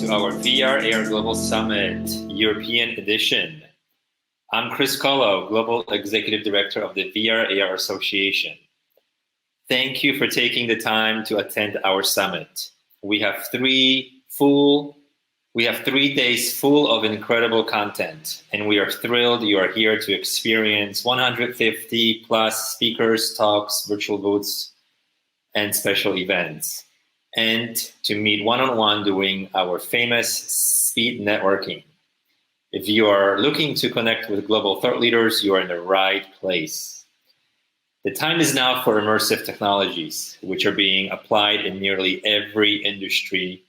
to our VR AR Global Summit European Edition. I'm Chris Colo, Global Executive Director of the VR AR Association. Thank you for taking the time to attend our summit. We have 3 days full of incredible content, and we are thrilled you are here to experience 150 plus speakers, talks, virtual booths, and special events, and to meet one-on-one doing our famous speed networking. If you are looking to connect with global thought leaders, you are in the right place. The time is now for immersive technologies, which are being applied in nearly every industry,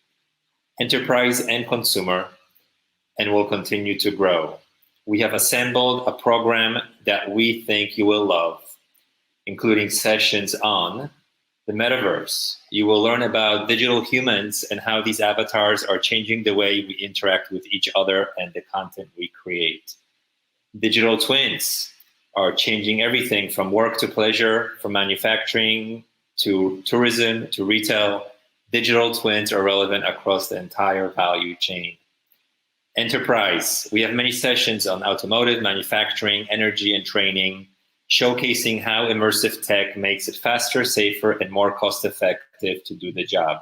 enterprise and consumer, and will continue to grow. We have assembled a program that we think you will love, including sessions on the metaverse. You will learn about digital humans and how these avatars are changing the way we interact with each other and the content we create. Digital twins are changing everything from work to pleasure, from manufacturing to tourism to retail. Digital twins are relevant across the entire value chain. Enterprise, we have many sessions on automotive, manufacturing, energy, and training, showcasing how immersive tech makes it faster, safer, and more cost-effective to do the job.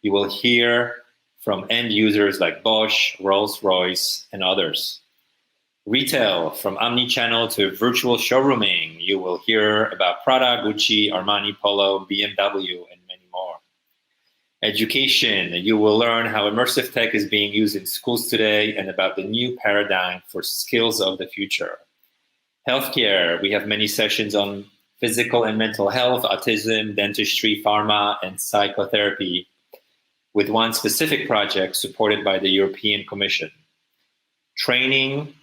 You will hear from end users like Bosch, Rolls-Royce, and others. Retail, from omni-channel to virtual showrooming, you will hear about Prada, Gucci, Armani, Polo, BMW, and many more. Education, you will learn how immersive tech is being used in schools today and about the new paradigm for skills of the future. Healthcare, we have many sessions on physical and mental health, autism, dentistry, pharma, and psychotherapy, with one specific project supported by the European Commission. Training,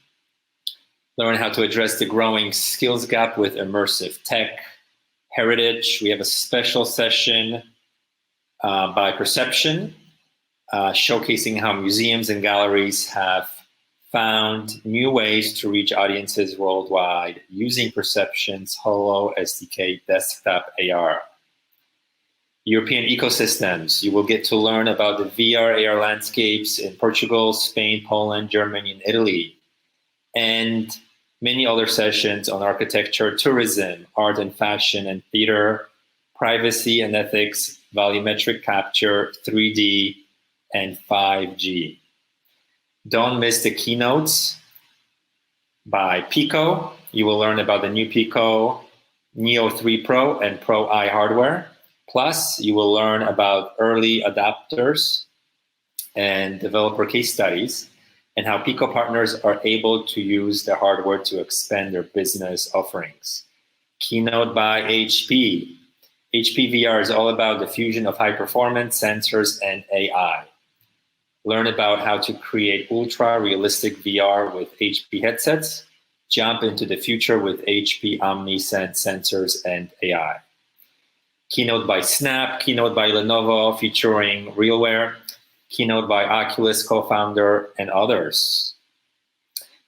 learn how to address the growing skills gap with immersive tech. Heritage, we have a special session by Perception, showcasing how museums and galleries have found new ways to reach audiences worldwide using Perception's Holo SDK desktop AR. European ecosystems, you will get to learn about the VR AR landscapes in Portugal, Spain, Poland, Germany, and Italy, and many other sessions on architecture, tourism, art and fashion and theater, privacy and ethics, volumetric capture, 3D, and 5G. Don't miss the keynotes by Pico. You will learn about the new Pico Neo 3 Pro and Pro I hardware. Plus, you will learn about early adopters and developer case studies and how Pico partners are able to use the hardware to expand their business offerings. Keynote by HP. HP VR is all about the fusion of high performance, sensors, and AI. Learn about how to create ultra-realistic VR with HP headsets. Jump into the future with HP OmniSense sensors and AI. Keynote by Snap, keynote by Lenovo featuring RealWear, keynote by Oculus co-founder and others.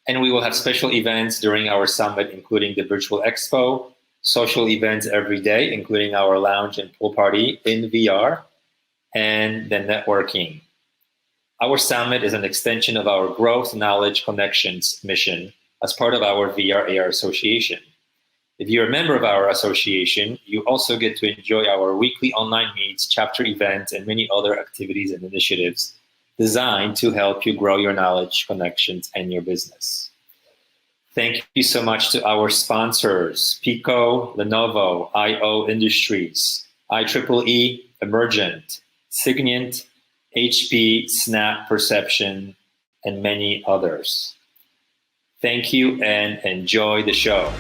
And we will have special events during our summit, including the virtual expo, social events every day, including our lounge and pool party in VR, and the networking. Our summit is an extension of our Growth, Knowledge, Connections mission as part of our VR AR Association. If you're a member of our association, you also get to enjoy our weekly online meets, chapter events, and many other activities and initiatives designed to help you grow your knowledge, connections, and your business. Thank you so much to our sponsors, Pico, Lenovo, IO Industries, IEEE, Emergent, Signient, HP, Snap, Perception, and many others. Thank you and enjoy the show.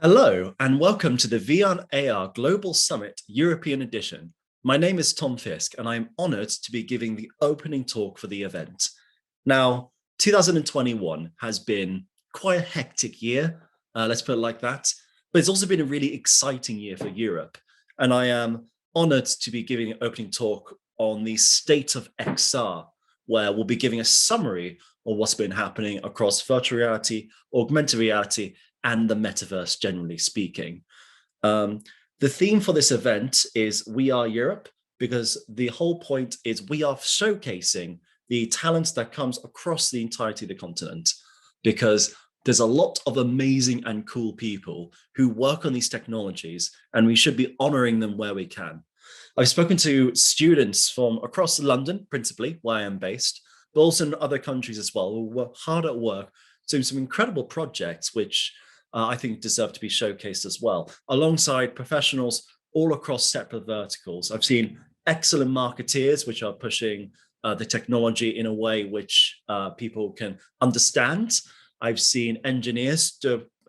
Hello, and welcome to the VR Global Summit European Edition. My name is Tom Fisk, and I'm honored to be giving the opening talk for the event. Now, 2021 has been quite a hectic year, let's put it like that, but it's also been a really exciting year for Europe. And I am honored to be giving an opening talk on the state of XR, where we'll be giving a summary of what's been happening across virtual reality, augmented reality, and the metaverse, generally speaking. The theme for this event is We Are Europe, because the whole point is we are showcasing the talents that comes across the entirety of the continent, because there's a lot of amazing and cool people who work on these technologies, and we should be honoring them where we can. I've spoken to students from across London, principally, where I am based, but also in other countries as well, who work hard at work, doing some incredible projects, which I think deserve to be showcased as well, alongside professionals all across separate verticals. I've seen excellent marketeers, which are pushing the technology in a way which people can understand. I've seen engineers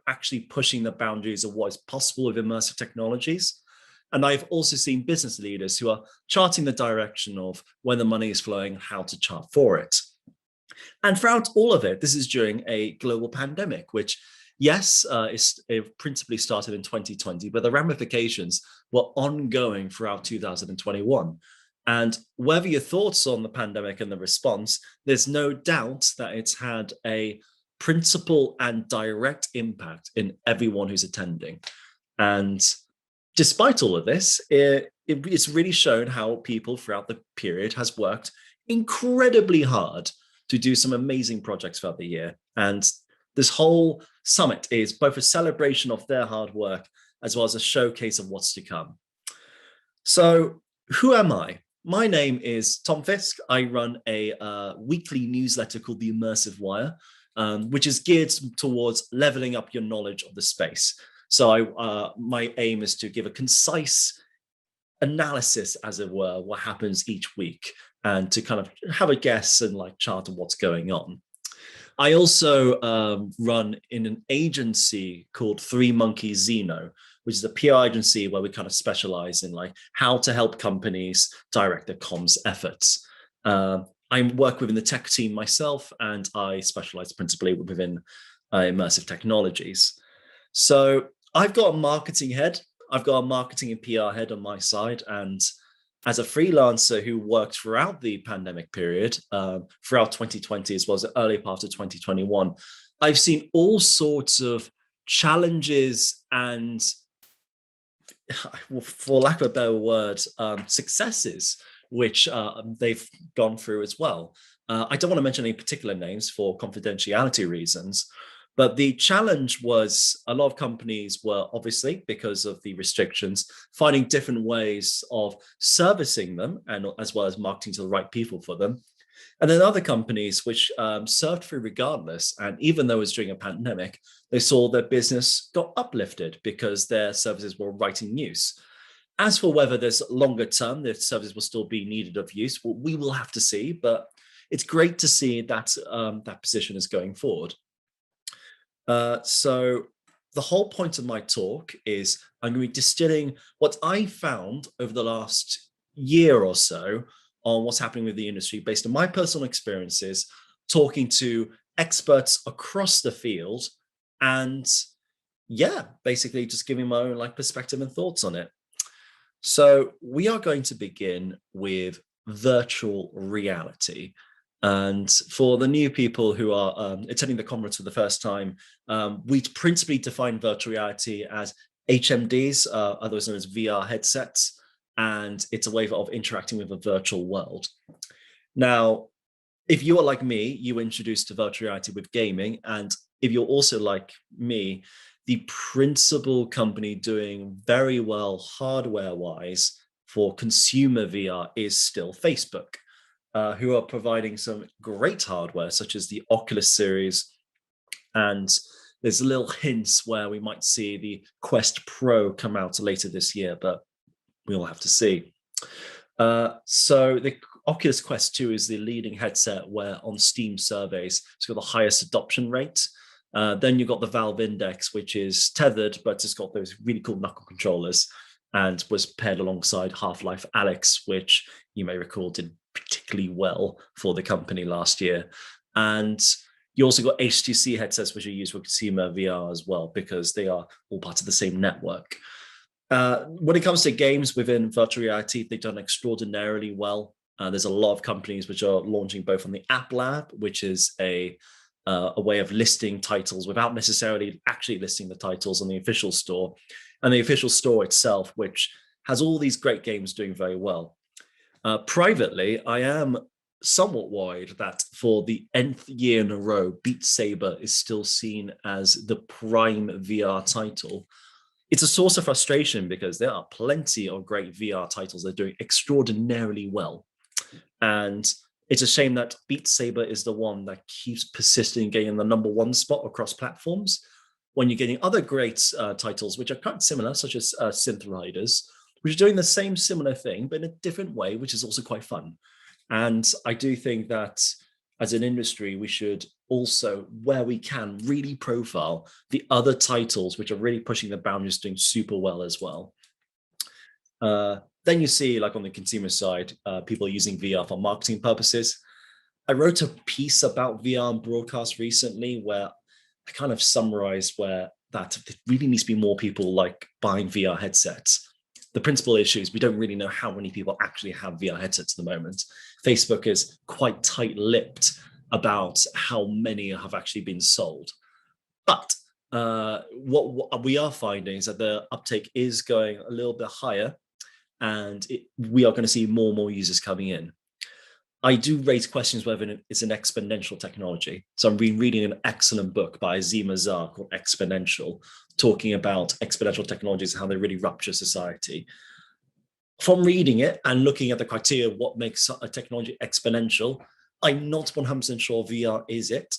actually pushing the boundaries of what is possible with immersive technologies. And I've also seen business leaders who are charting the direction of when the money is flowing, how to chart for it. And throughout all of it, this is during a global pandemic, which, yes, it principally started in 2020, but the ramifications were ongoing throughout 2021. And whether your thoughts on the pandemic and the response, there's no doubt that it's had a principal and direct impact in everyone who's attending. And despite all of this, it's really shown how people throughout the period has worked incredibly hard to do some amazing projects throughout the year. And this whole summit is both a celebration of their hard work as well as a showcase of what's to come. So who am I? My name is Tom Fisk. I run a weekly newsletter called The Immersive Wire, which is geared towards leveling up your knowledge of the space. So my aim is to give a concise analysis, as it were, what happens each week, and to kind of have a guess and like chart on what's going on. I also run in an agency called Three Monkeys Xeno, which is a PR agency where we kind of specialize in like how to help companies direct their comms efforts. I work within the tech team myself, and I specialize principally within Immersive Technologies. So I've got a marketing head. I've got a marketing and PR head on my side. And as a freelancer who worked throughout the pandemic period, throughout 2020 as well as the early part of 2021, I've seen all sorts of challenges and, for lack of a better word, successes, which they've gone through as well. I don't want to mention any particular names for confidentiality reasons, but the challenge was a lot of companies were obviously, because of the restrictions, finding different ways of servicing them and as well as marketing to the right people for them. And then other companies which served through regardless. And even though it was during a pandemic, they saw their business got uplifted because their services were right in use. As for whether there's longer term, the services will still be needed of use, well, we will have to see. But it's great to see that that position is going forward. So the whole point of my talk is I'm going to be distilling what I found over the last year or so on what's happening with the industry based on my personal experiences, talking to experts across the field, and yeah, basically just giving my own like perspective and thoughts on it. So we are going to begin with virtual reality. And for the new people who are attending the conference for the first time, we principally define virtual reality as HMDs, otherwise known as VR headsets, and it's a way of interacting with a virtual world. Now, if you are like me, you were introduced to virtual reality with gaming, and if you're also like me, the principal company doing very well hardware-wise for consumer VR is still Facebook. Who are providing some great hardware, such as the Oculus series. And there's little hints where we might see the Quest Pro come out later this year, but we'll have to see. So the Oculus Quest 2 is the leading headset where on Steam surveys, it's got the highest adoption rate. Then you've got the Valve Index, which is tethered, but it's got those really cool knuckle controllers and was paired alongside Half-Life Alyx, which you may recall did particularly well for the company last year. And you also got HTC headsets, which are used for consumer VR as well, because they are all part of the same network. When it comes to games within virtual reality, they've done extraordinarily well. There's a lot of companies which are launching both on the App Lab, which is a way of listing titles without necessarily actually listing the titles on the official store, and the official store itself, which has all these great games doing very well. Privately, I am somewhat worried that for the nth year in a row, Beat Saber is still seen as the prime VR title. It's a source of frustration because there are plenty of great VR titles that are doing extraordinarily well. And it's a shame that Beat Saber is the one that keeps persisting getting the #1 spot across platforms, when you're getting other great titles which are quite similar, such as Synth Riders, which are doing the same similar thing, but in a different way, which is also quite fun. And I do think that as an industry, we should also, where we can, really profile the other titles which are really pushing the boundaries, doing super well as well. Then you see, like on the consumer side, people using VR for marketing purposes. I wrote a piece about VR and broadcast recently where I kind of summarized where that there really needs to be more people like buying VR headsets. The principal issue is we don't really know how many people actually have VR headsets at the moment. Facebook is quite tight-lipped about how many have actually been sold. But what we are finding is that the uptake is going a little bit higher, and we are going to see more and more users coming in. I do raise questions whether it's an exponential technology. So I've been reading an excellent book by Azeem Azhar called Exponential, talking about exponential technologies and how they really rupture society. From reading it and looking at the criteria of what makes a technology exponential, I'm not 100% sure VR is it,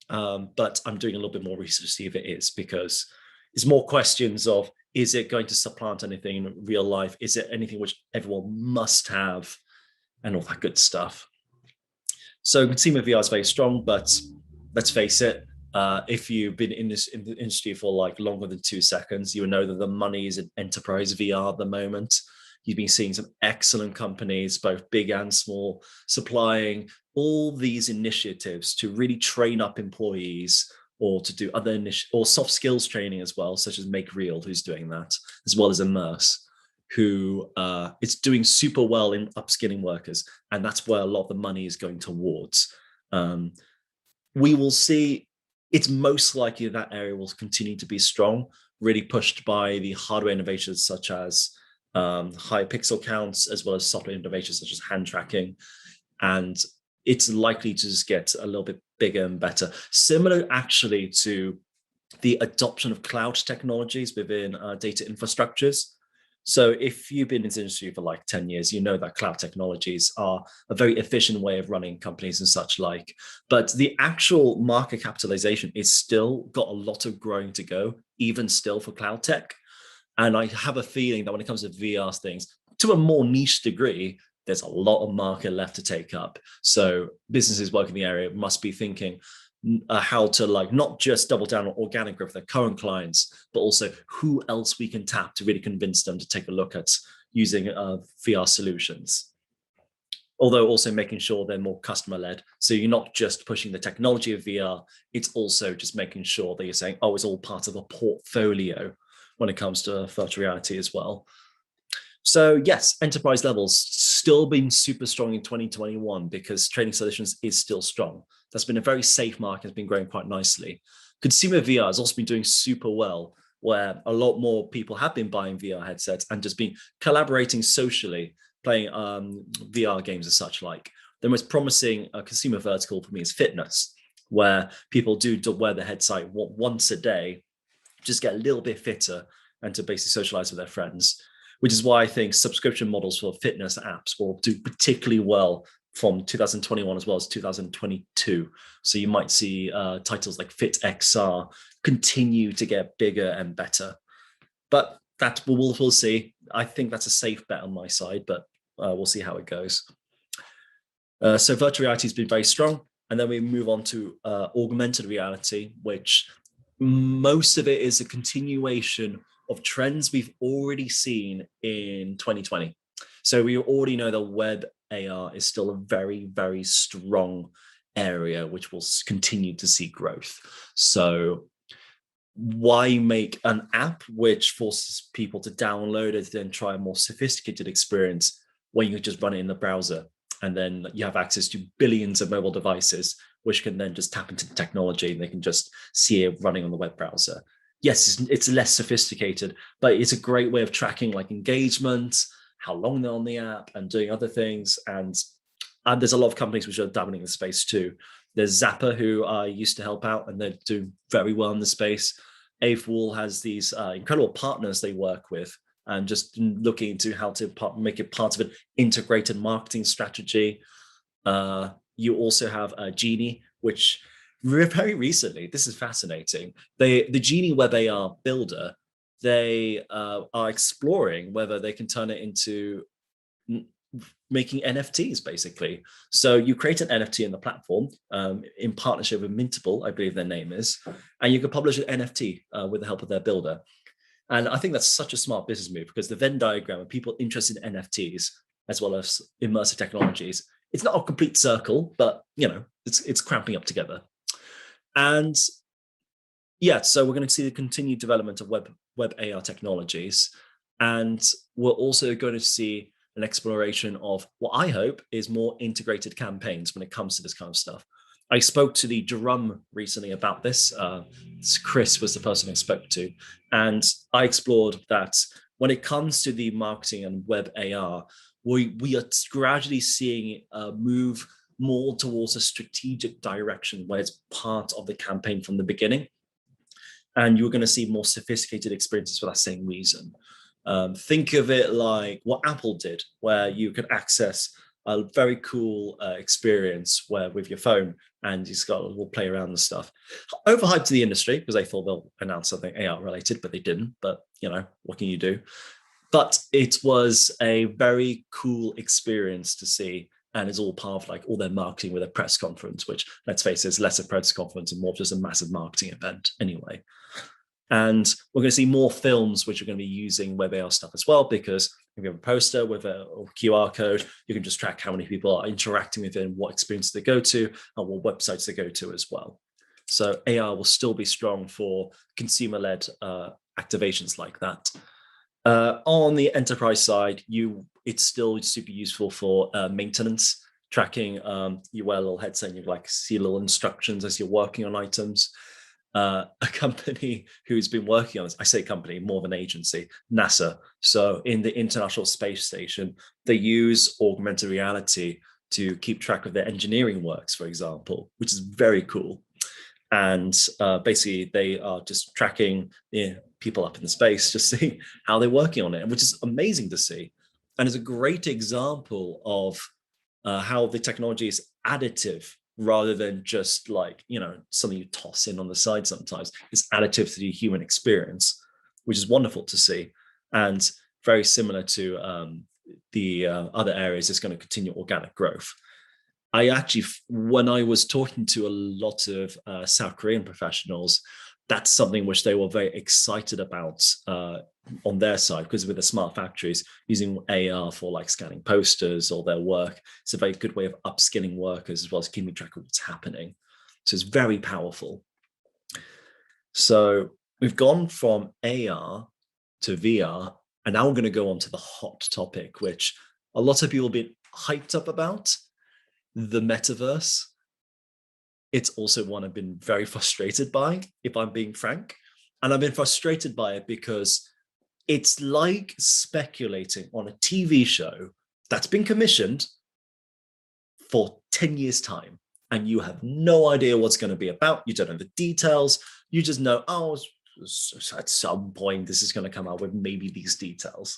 but I'm doing a little bit more research to see if it is, because it's more questions of, is it going to supplant anything in real life? Is it anything which everyone must have? And all that good stuff. So consumer VR is very strong, but let's face it, if you've been in the industry for like longer than 2 seconds, you will know that the money is in enterprise VR at the moment. You've been seeing some excellent companies, both big and small, supplying all these initiatives to really train up employees, or to do other or soft skills training as well, such as Make Real, who's doing that, as well as Immerse, who is doing super well in upskilling workers. And that's where a lot of the money is going towards. We will see, it's most likely that area will continue to be strong, really pushed by the hardware innovations such as high pixel counts, as well as software innovations such as hand tracking. And it's likely to just get a little bit bigger and better. Similar actually to the adoption of cloud technologies within data infrastructures. So if you've been in this industry for like 10 years, you know that cloud technologies are a very efficient way of running companies and such like. But the actual market capitalization is still got a lot of growing to go, even still for cloud tech. And I have a feeling that when it comes to VR things, to a more niche degree, there's a lot of market left to take up. So businesses working in the area must be thinking how to like not just double down on organic growth with their current clients, but also who else we can tap to really convince them to take a look at using VR solutions. Although also making sure they're more customer-led. So you're not just pushing the technology of VR, it's also just making sure that you're saying, oh, it's all part of a portfolio when it comes to virtual reality as well. So yes, enterprise levels still been super strong in 2021 because training solutions is still strong. That's been a very safe market, has been growing quite nicely. Consumer VR has also been doing super well, where a lot more people have been buying VR headsets and just been collaborating socially, playing VR games and such like. The most promising consumer vertical for me is fitness, where people do wear the headset once a day, just get a little bit fitter and to basically socialize with their friends, which is why I think subscription models for fitness apps will do particularly well from 2021 as well as 2022. So you might see titles like Fit XR continue to get bigger and better. But that we'll see. I think that's a safe bet on my side, but we'll see how it goes. So virtual reality has been very strong. And then we move on to augmented reality, which most of it is a continuation of trends we've already seen in 2020. So we already know that web AR is still a very, very strong area, which will continue to see growth. So why make an app which forces people to download it, then try a more sophisticated experience when you can just run it in the browser? And then you have access to billions of mobile devices, which can then just tap into the technology and they can just see it running on the web browser. Yes, it's less sophisticated, but it's a great way of tracking like engagement, how long they're on the app, and doing other things. And there's a lot of companies which are dabbling in the space too. There's Zappa, who I used to help out, and they're doing very well in the space. AveWall has these incredible partners they work with, and just looking into how to make it part of an integrated marketing strategy. You also have Genie, which very recently, this is fascinating. The Genie Web AR builder, they are exploring whether they can turn it into making NFTs, basically. So you create an NFT in the platform in partnership with Mintable, I believe their name is, and you can publish an NFT with the help of their builder. And I think that's such a smart business move, because the Venn diagram of people interested in NFTs as well as immersive technologies, it's not a complete circle, but it's cramping up together. And yeah, so we're going to see the continued development of web AR technologies, and we're also going to see an exploration of what I hope is more integrated campaigns when it comes to this kind of stuff. I spoke to the Drum recently about this. Chris was the person I spoke to, and I explored that when it comes to the marketing and web AR, we are gradually seeing a move more towards a strategic direction where it's part of the campaign from the beginning. And you're going to see more sophisticated experiences for that same reason. Think of it like what Apple did, where you can access a very cool experience where with your phone, and you just will play around and stuff. Overhyped to the industry because they thought they'll announce something AR related, but they didn't. But what can you do? But it was a very cool experience to see, and it's all part of like all their marketing with a press conference, which, let's face it, is less a press conference and more just a massive marketing event anyway. And we're going to see more films which are going to be using web AR stuff as well, because if you have a poster with a QR code, you can just track how many people are interacting with it and what experiences they go to and what websites they go to as well. So AR will still be strong for consumer-led activations like that. On the enterprise side, it's still super useful for maintenance, tracking. You wear a little headset and you like see little instructions as you're working on items. A company who's been working on this, I say company, more of an agency, NASA. So in the International Space Station, they use augmented reality to keep track of their engineering works, for example, which is very cool. And basically, they are just tracking people up in the space, just seeing how they're working on it, which is amazing to see. And it's a great example of how the technology is additive rather than just like, something you toss in on the side sometimes. It's additive to the human experience, which is wonderful to see. And very similar to the other areas, it's going to continue organic growth. I actually, when I was talking to a lot of South Korean professionals, that's something which they were very excited about on their side, because with the smart factories using AR for like scanning posters or their work, it's a very good way of upskilling workers as well as keeping track of what's happening. So it's very powerful. So we've gone from AR to VR, and now we're going to go on to the hot topic, which a lot of people have been hyped up about, the metaverse. It's also one I've been very frustrated by, if I'm being frank. And I've been frustrated by it because it's like speculating on a TV show that's been commissioned for 10 years' time, and you have no idea what's going to be about. You don't know the details. You just know, at some point, this is going to come out with maybe these details.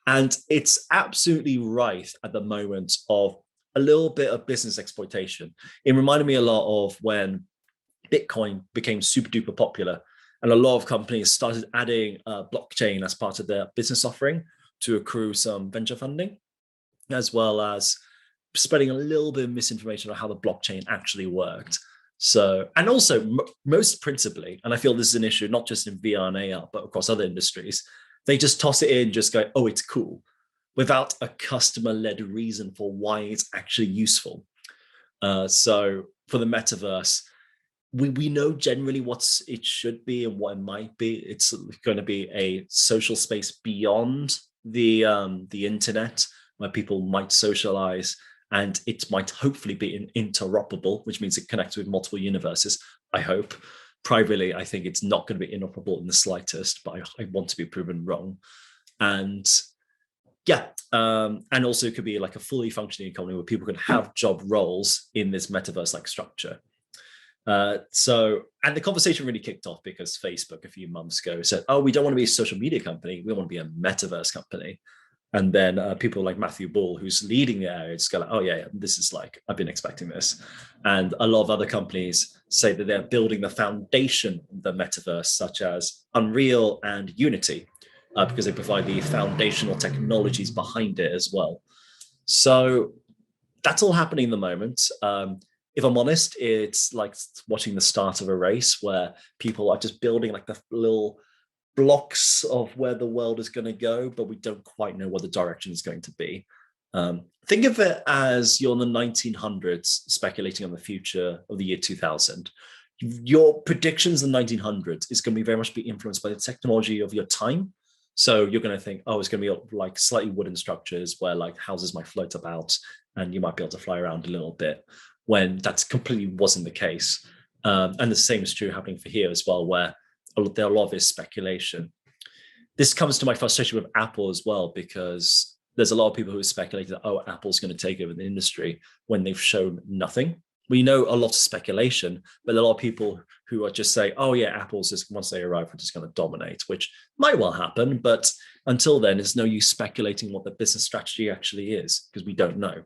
And it's absolutely rife at the moment of a little bit of business exploitation. It reminded me a lot of when Bitcoin became super duper popular, and a lot of companies started adding blockchain as part of their business offering to accrue some venture funding, as well as spreading a little bit of misinformation on how the blockchain actually worked. So, and also most principally, and I feel this is an issue not just in VR and AR, but across other industries, they just toss it in, just go, oh, it's cool, without a customer-led reason for why it's actually useful. So for the metaverse, we know generally what it should be and what it might be. It's going to be a social space beyond the internet where people might socialize, and it might hopefully be interoperable, which means it connects with multiple universes. I hope. Privately, I think it's not going to be interoperable in the slightest, but I want to be proven wrong. And yeah, and also it could be like a fully functioning economy where people can have job roles in this metaverse-like structure. So, and the conversation really kicked off because Facebook a few months ago said, oh, we don't want to be a social media company. We want to be a metaverse company. And then people like Matthew Ball, who's leading the area, just go like, oh, yeah, this is like, I've been expecting this. And a lot of other companies say that they're building the foundation of the metaverse, such as Unreal and Unity, because they provide the foundational technologies behind it as well. So that's all happening in the moment. If I'm honest, it's like watching the start of a race where people are just building like the little blocks of where the world is going to go, but we don't quite know what the direction is going to be. Think of it as you're in the 1900s speculating on the future of the year 2000. Your predictions in the 1900s is going to be very much be influenced by the technology of your time. So you're going to think, oh, it's going to be like slightly wooden structures where like houses might float about and you might be able to fly around a little bit, when that completely wasn't the case. And the same is true happening for here as well, where there are a lot of this speculation. This comes to my frustration with Apple as well, because there's a lot of people who are speculating that, oh, Apple's going to take over the industry when they've shown nothing. We know a lot of speculation, but a lot of people who are just saying, oh yeah, Apple's just, once they arrive, we're just going to dominate, which might well happen. But until then, there's no use speculating what the business strategy actually is, because we don't know.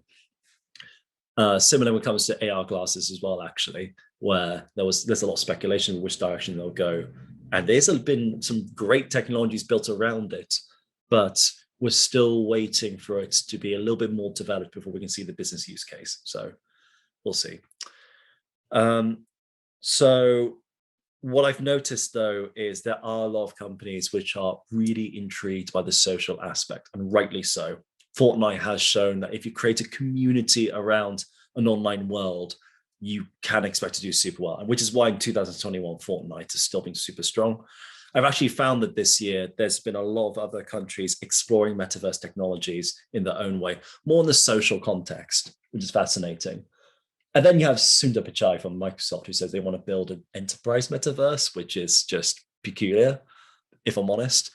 Similar when it comes to AR glasses as well, actually, where there's a lot of speculation which direction they'll go. And there's been some great technologies built around it, but we're still waiting for it to be a little bit more developed before we can see the business use case. So we'll see. So what I've noticed, though, is there are a lot of companies which are really intrigued by the social aspect, and rightly so. Fortnite has shown that if you create a community around an online world, you can expect to do super well, and which is why in 2021, Fortnite has still been super strong. I've actually found that this year, there's been a lot of other countries exploring metaverse technologies in their own way, more in the social context, which is fascinating. And then you have Sundar Pichai from Microsoft, who says they want to build an enterprise metaverse, which is just peculiar, if I'm honest,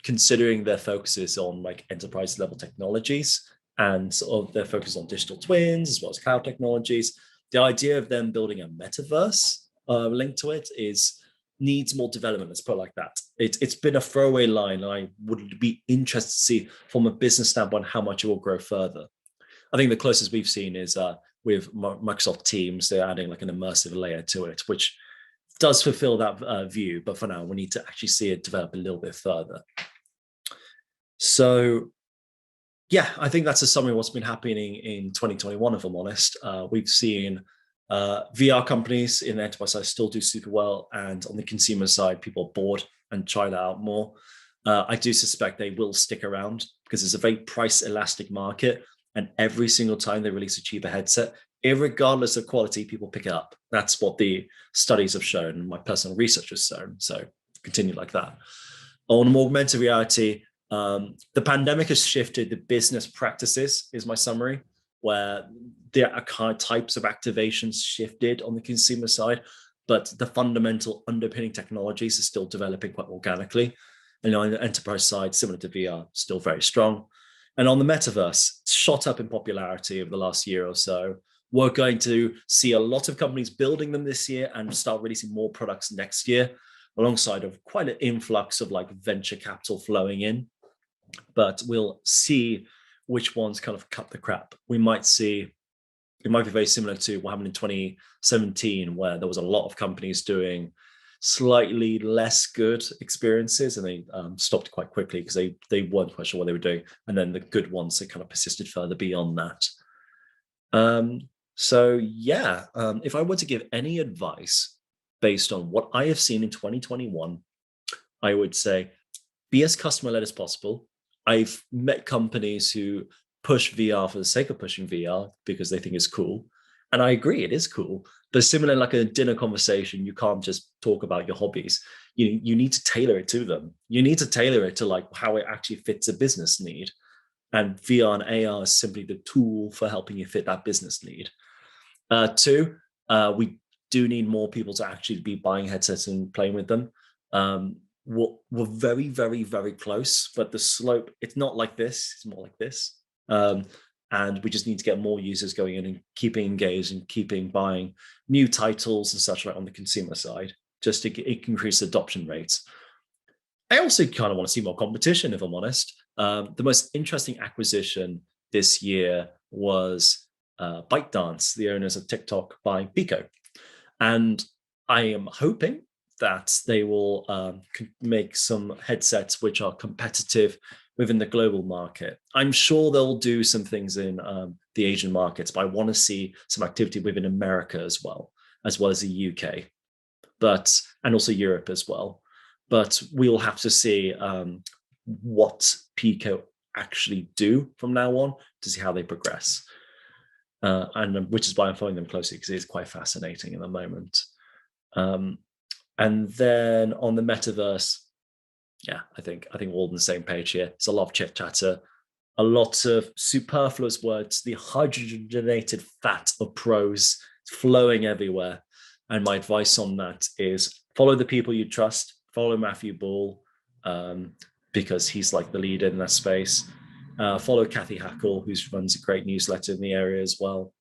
considering their focuses on like enterprise level technologies and sort of their focus on digital twins as well as cloud technologies. The idea of them building a metaverse linked to it needs more development, let's put it like that. It's been a throwaway line, and I would be interested to see from a business standpoint how much it will grow further. I think the closest we've seen is with Microsoft Teams, they're adding like an immersive layer to it, which does fulfill that view. But for now, we need to actually see it develop a little bit further. So yeah, I think that's a summary of what's been happening in 2021, if I'm honest. We've seen VR companies in the enterprise side still do super well. And on the consumer side, people are bored and try that out more. I do suspect they will stick around because it's a very price elastic market. And every single time they release a cheaper headset, irregardless of quality, people pick it up. That's what the studies have shown, and my personal research has shown. So continue like that. On augmented reality, the pandemic has shifted the business practices, is my summary, where there are kind of types of activations shifted on the consumer side, but the fundamental underpinning technologies are still developing quite organically. And on the enterprise side, similar to VR, still very strong. And on the metaverse, it's shot up in popularity over the last year or so. We're going to see a lot of companies building them this year and start releasing more products next year, alongside of quite an influx of like venture capital flowing in. But we'll see which ones kind of cut the crap. We might see, it might be very similar to what happened in 2017, where there was a lot of companies doing slightly less good experiences, and they stopped quite quickly because they weren't quite sure what they were doing. And then the good ones, they kind of persisted further beyond that. So yeah, if I were to give any advice based on what I have seen in 2021, I would say be as customer-led as possible. I've met companies who push VR for the sake of pushing VR because they think it's cool. And I agree, it is cool. But similar like a dinner conversation, you can't just talk about your hobbies. You need to tailor it to them. You need to tailor it to like how it actually fits a business need. And VR and AR is simply the tool for helping you fit that business need. Two, we do need more people to actually be buying headsets and playing with them. We're very, very, very close, but the slope, it's not like this, it's more like this. And we just need to get more users going in and keeping engaged and keeping buying new titles and such like on the consumer side, just to increase adoption rates. I also kind of want to see more competition, if I'm honest. The most interesting acquisition this year was ByteDance, the owners of TikTok, by Pico. And I am hoping that they will make some headsets which are competitive within the global market. I'm sure they'll do some things in the Asian markets, but I want to see some activity within America as well as the UK, and also Europe as well. But we'll have to see what Pico actually do from now on to see how they progress. And which is why I'm following them closely, because it's quite fascinating at the moment. And then on the metaverse, yeah, I think we're all on the same page here. It's a lot of chit chatter, a lot of superfluous words, the hydrogenated fat of prose flowing everywhere. And my advice on that is follow the people you trust, follow Matthew Ball, because he's like the leader in that space. Follow Kathy Hackle, who runs a great newsletter in the area as well.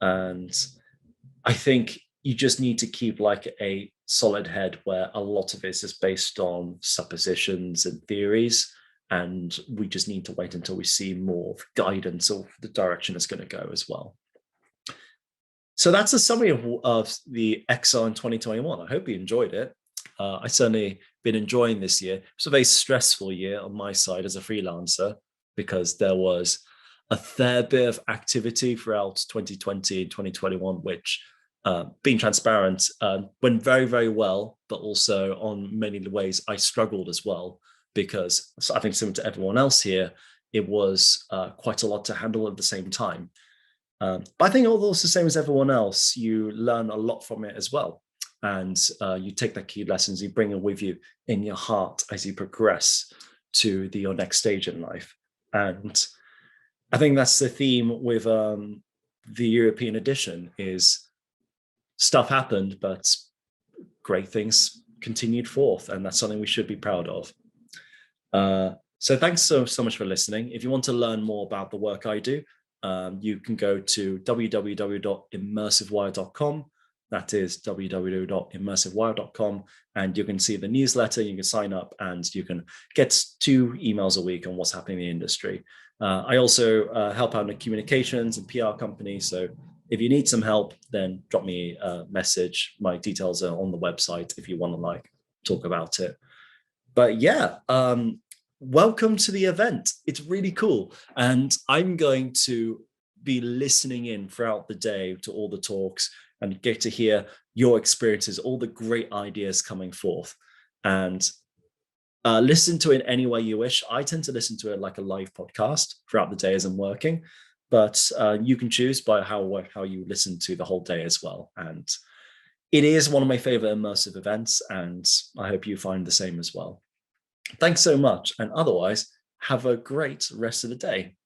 And I think you just need to keep like a solid head where a lot of it is just based on suppositions and theories. And we just need to wait until we see more guidance of the direction it's going to go as well. So that's a summary of the XR in 2021. I hope you enjoyed it. I certainly been enjoying this year. It's a very stressful year on my side as a freelancer, because there was a fair bit of activity throughout 2020 and 2021, which, being transparent, went very, very well, but also on many ways I struggled as well, because I think similar to everyone else here, it was quite a lot to handle at the same time. But I think although it's the same as everyone else, you learn a lot from it as well. And you take the key lessons, you bring it with you in your heart as you progress to your next stage in life. And I think that's the theme with the European edition is stuff happened, but great things continued forth. And that's something we should be proud of. So thanks so much for listening. If you want to learn more about the work I do, you can go to www.immersivewire.com. That is www.immersivewire.com. And you can see the newsletter, you can sign up, and you can get 2 emails a week on what's happening in the industry. I also help out in communications and PR companies. So if you need some help, then drop me a message. My details are on the website if you want to talk about it. But yeah, welcome to the event. It's really cool. And I'm going to be listening in throughout the day to all the talks and get to hear your experiences, all the great ideas coming forth. And listen to it any way you wish. I tend to listen to it like a live podcast throughout the day as I'm working, but you can choose by how you listen to the whole day as well. And it is one of my favorite immersive events, and I hope you find the same as well. Thanks so much. And otherwise, have a great rest of the day.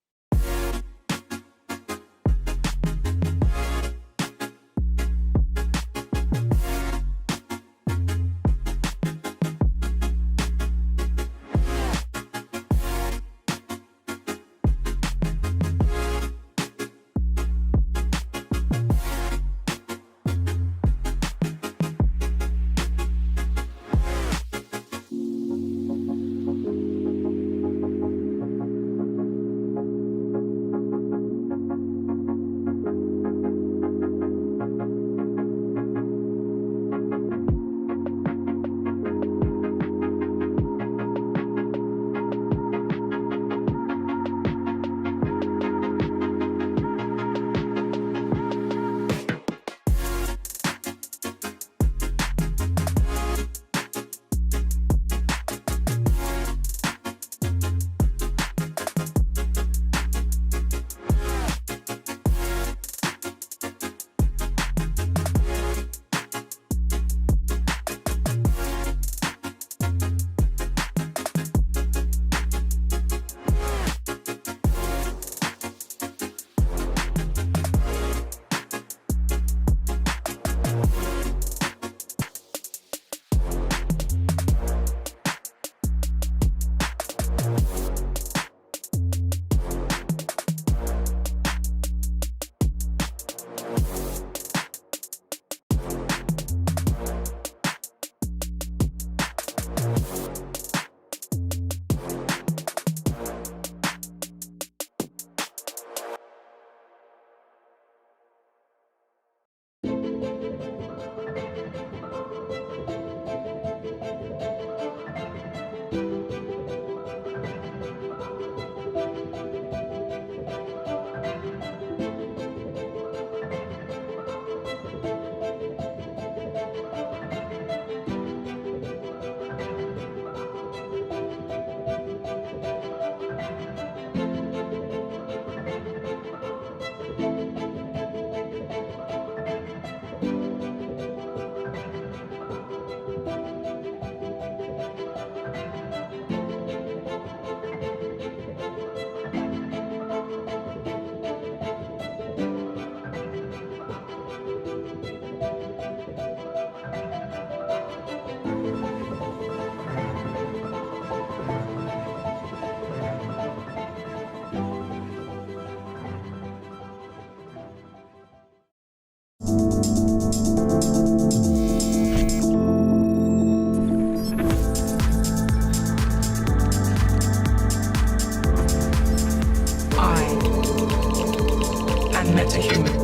to human.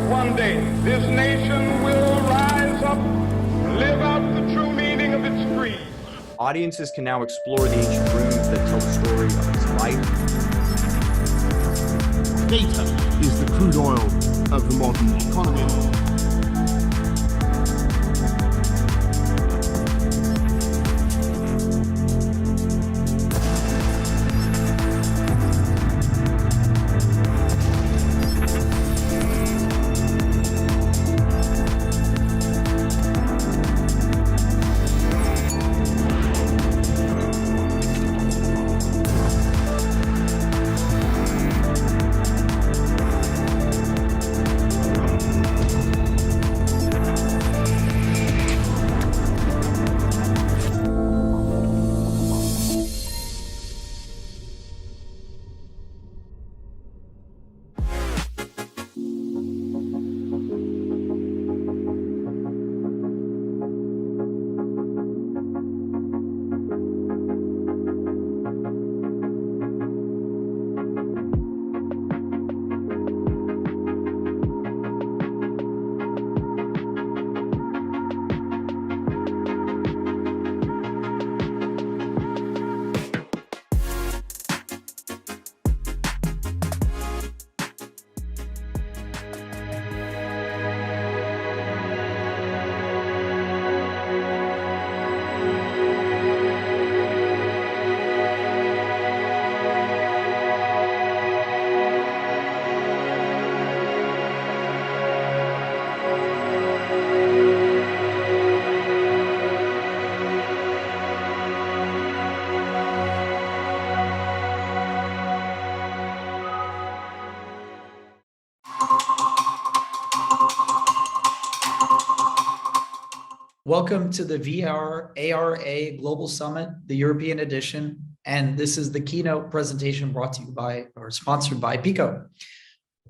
One day, this nation will rise up, live out the true meaning of its creed. Audiences can now explore the ancient ruins that tell the story of its life. Data is the crude oil of the modern economy. Welcome to the VR ARA Global Summit, the European edition. And this is the keynote presentation brought to you by or sponsored by Pico.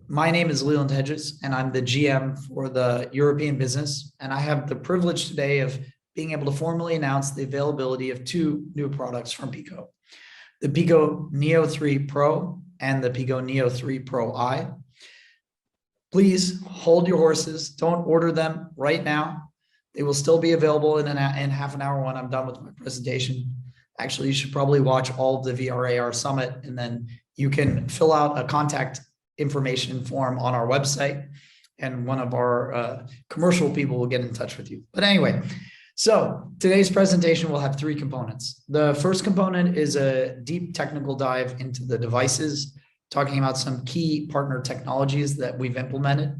My name is Leland Hedges, and I'm the GM for the European business. And I have the privilege today of being able to formally announce the availability of two new products from Pico, the Pico Neo 3 Pro and the Pico Neo 3 Pro I. Please hold your horses. Don't order them right now. They will still be available in half an hour when I'm done with my presentation. Actually, you should probably watch all of the VRAR Summit, and then you can fill out a contact information form on our website, and one of our commercial people will get in touch with you. But anyway, so today's presentation will have three components. The first component is a deep technical dive into the devices, talking about some key partner technologies that we've implemented.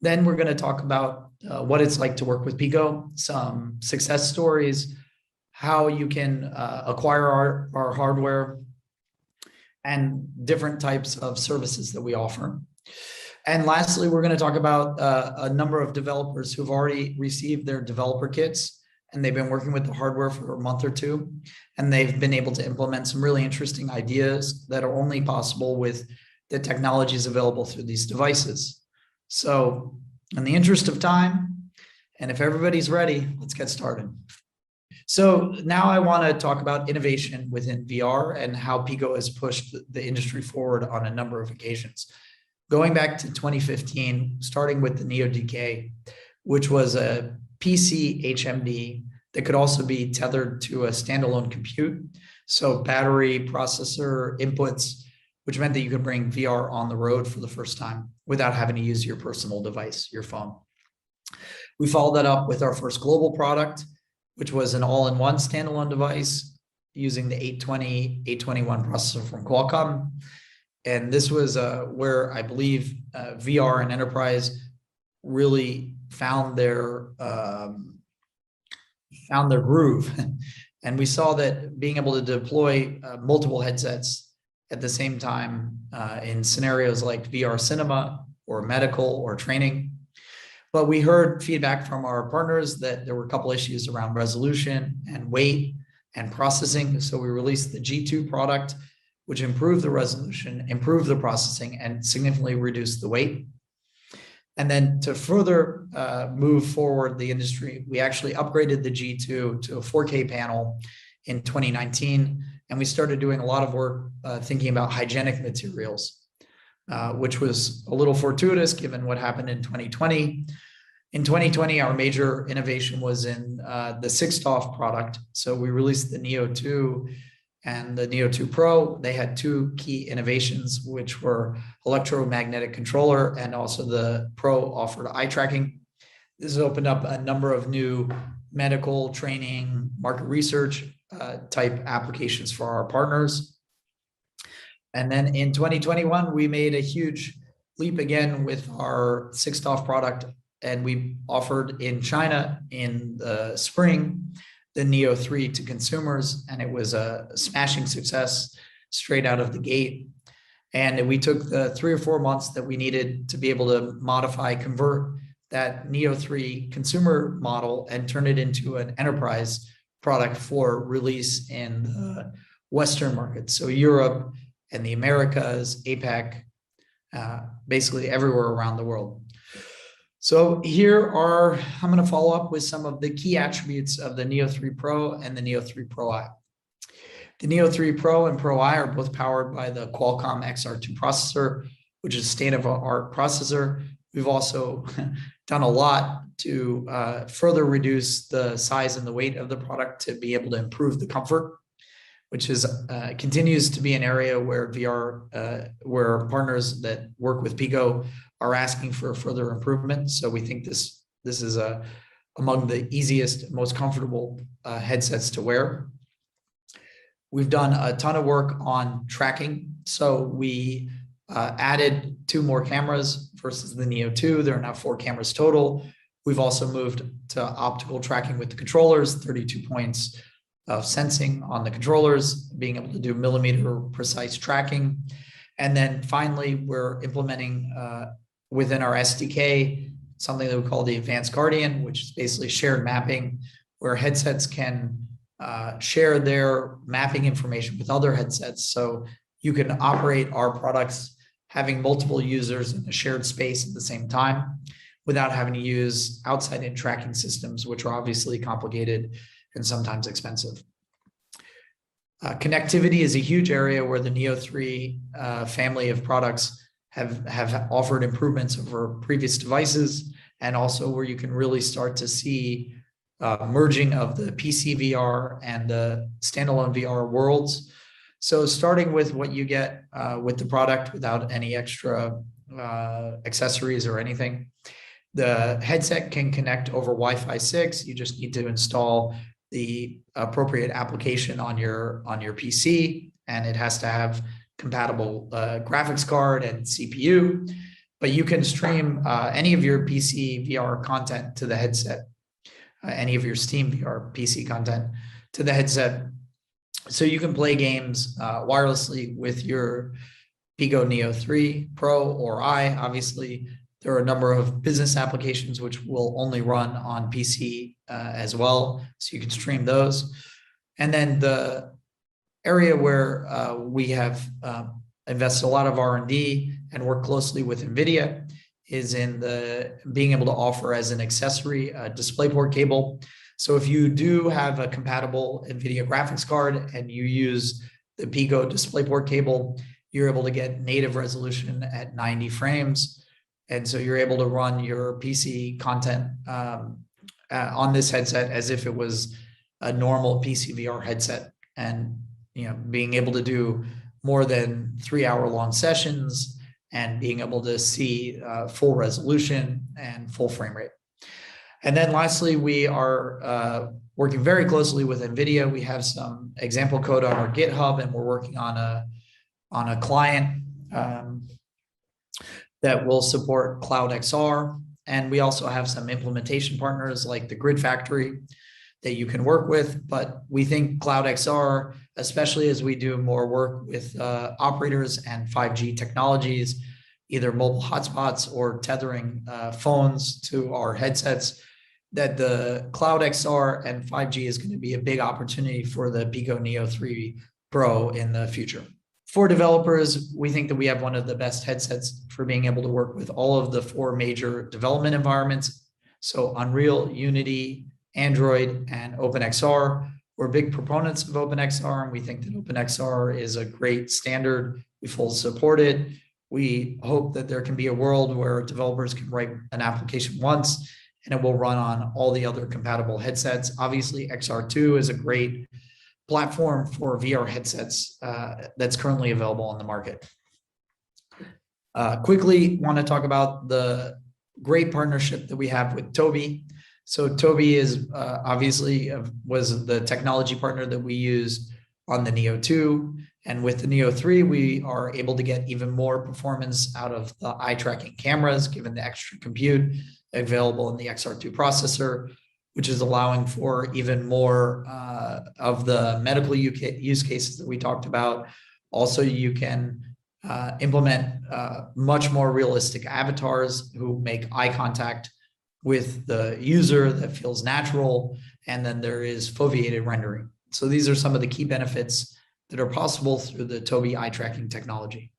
Then we're going to talk about what it's like to work with Pico, some success stories, how you can acquire our hardware, and different types of services that we offer. And lastly, we're going to talk about a number of developers who've already received their developer kits, and they've been working with the hardware for a month or two, and they've been able to implement some really interesting ideas that are only possible with the technologies available through these devices. So in the interest of time, and if everybody's ready, let's get started. So now I want to talk about innovation within VR and how Pico has pushed the industry forward on a number of occasions. Going back to 2015, starting with the Neo DK, which was a PC HMD that could also be tethered to a standalone compute. So battery, processor, inputs, which meant that you could bring VR on the road for the first time without having to use your personal device, your phone. We followed that up with our first global product, which was an all-in-one standalone device using the 820, 821 processor from Qualcomm. And this was where I believe VR and enterprise really found their groove. And we saw that being able to deploy multiple headsets at the same time in scenarios like VR cinema or medical or training. But we heard feedback from our partners that there were a couple issues around resolution and weight and processing. So we released the G2 product, which improved the resolution, improved the processing, and significantly reduced the weight. And then to further move forward the industry, we actually upgraded the G2 to a 4K panel in 2019. And we started doing a lot of work thinking about hygienic materials, which was a little fortuitous given what happened in 2020. In 2020, our major innovation was in the 6ToF product. So we released the Neo 2 and the Neo 2 Pro. They had two key innovations, which were electromagnetic controller, and also the Pro offered eye tracking. This has opened up a number of new medical training, market research type applications for our partners. And then in 2021, we made a huge leap again with our 6ToF product, and we offered in China in the spring the Neo 3 to consumers, and it was a smashing success straight out of the gate. And we took the 3 or 4 months that we needed to be able to modify, convert that Neo 3 consumer model and turn it into an enterprise product for release in the Western markets. So Europe and the Americas, APAC, basically everywhere around the world. So here are, I'm going to follow up with some of the key attributes of the Neo 3 Pro and the Neo 3 Pro I. The Neo 3 Pro and Pro I are both powered by the Qualcomm XR2 processor, which is a state-of-the-art processor. We've also done a lot to further reduce the size and the weight of the product to be able to improve the comfort, which is continues to be an area where VR, where partners that work with Pico are asking for further improvement. So we think this is among the easiest, most comfortable headsets to wear. We've done a ton of work on tracking. So we added 2 more cameras versus the Neo 2. There are now 4 cameras total. We've also moved to optical tracking with the controllers, 32 points of sensing on the controllers, being able to do millimeter precise tracking. And then finally, we're implementing within our SDK something that we call the Advanced Guardian, which is basically shared mapping, where headsets can share their mapping information with other headsets. So you can operate our products having multiple users in a shared space at the same time without having to use outside-in tracking systems, which are obviously complicated and sometimes expensive. Connectivity is a huge area where the Neo 3 family of products have offered improvements over previous devices, and also where you can really start to see merging of the PC VR and the standalone VR worlds. So starting with what you get with the product without any extra accessories or anything, the headset can connect over Wi-Fi 6. You just need to install the appropriate application on your PC, and it has to have compatible graphics card and CPU. But you can stream any of your PC VR content to the headset, any of your Steam VR PC content to the headset. So you can play games wirelessly with your Pico Neo 3 Pro or I. Obviously, there are a number of business applications which will only run on PC as well, so you can stream those. And then the area where we have invested a lot of R&D and work closely with NVIDIA is in the being able to offer as an accessory a Displayport cable. So if you do have a compatible NVIDIA graphics card and you use the Pico Displayport cable, you're able to get native resolution at 90 frames. And so you're able to run your PC content on this headset as if it was a normal PC VR headset, and being able to do more than 3-hour-long sessions and being able to see full resolution and full frame rate. And then lastly, we are working very closely with NVIDIA. We have some example code on our GitHub, and we're working on a client that will support Cloud XR. And we also have some implementation partners like the Grid Factory that you can work with. But we think Cloud XR, especially as we do more work with operators and 5G technologies, either mobile hotspots or tethering phones to our headsets, that the Cloud XR and 5G is going to be a big opportunity for the Pico Neo 3 Pro in the future. For developers, we think that we have one of the best headsets for being able to work with all of the 4 major development environments. So Unreal, Unity, Android, and OpenXR. We're big proponents of OpenXR, and we think that OpenXR is a great standard. We fully support it. We hope that there can be a world where developers can write an application once and it will run on all the other compatible headsets. Obviously, XR2 is a great platform for VR headsets that's currently available on the market. Quickly, want to talk about the great partnership that we have with Tobii. So Tobii is obviously was the technology partner that we used on the Neo 2. And with the Neo 3, we are able to get even more performance out of the eye tracking cameras, given the extra compute available in the XR2 processor, which is allowing for even more of the medical use cases that we talked about. Also, you can implement much more realistic avatars who make eye contact with the user that feels natural. And then there is foveated rendering. So these are some of the key benefits that are possible through the Tobii eye tracking technology.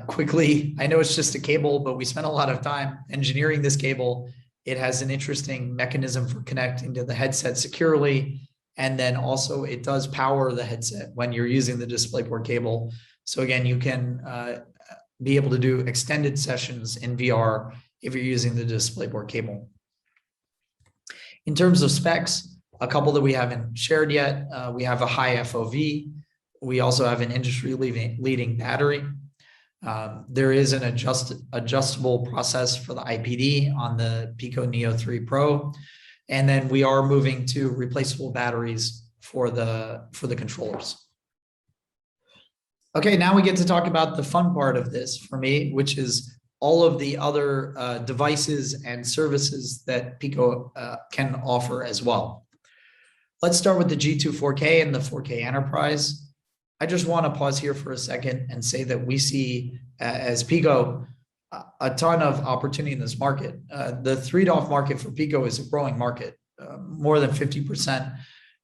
Quickly, I know it's just a cable, but we spent a lot of time engineering this cable. It has an interesting mechanism for connecting to the headset securely. And then also it does power the headset when you're using the Displayport cable. So again, you can be able to do extended sessions in VR if you're using the Displayport cable. In terms of specs, a couple that we haven't shared yet, we have a high FOV. We also have an industry-leading battery. There is an adjustable process for the IPD on the Pico Neo 3 Pro. And then we are moving to replaceable batteries for the controllers. Okay, now we get to talk about the fun part of this for me, which is all of the other devices and services that Pico can offer as well. Let's start with the G2 4K and the 4K Enterprise. I just want to pause here for a second and say that we see, as Pico, a ton of opportunity in this market. The 3DOF market for Pico is a growing market, more than 50%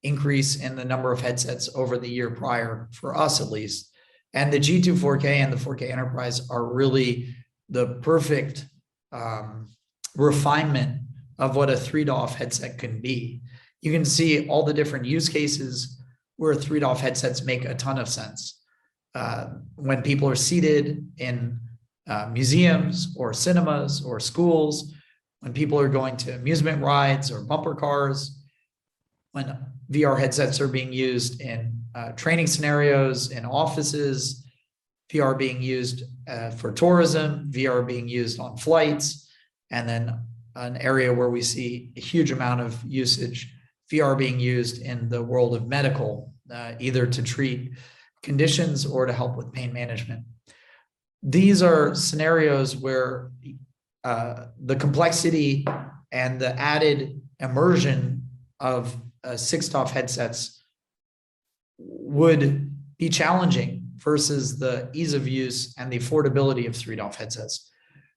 increase in the number of headsets over the year prior, for us at least. And the G2 4K and the 4K Enterprise are really the perfect refinement of what a 3DOF headset can be. You can see all the different use cases where 3DOF headsets make a ton of sense. When people are seated in museums or cinemas or schools, when people are going to amusement rides or bumper cars, when VR headsets are being used in training scenarios, in offices, VR being used for tourism, VR being used on flights, and then an area where we see a huge amount of usage, VR being used in the world of medical, either to treat conditions or to help with pain management. These are scenarios where the complexity and the added immersion of 6DOF headsets would be challenging versus the ease of use and the affordability of 3DOF headsets.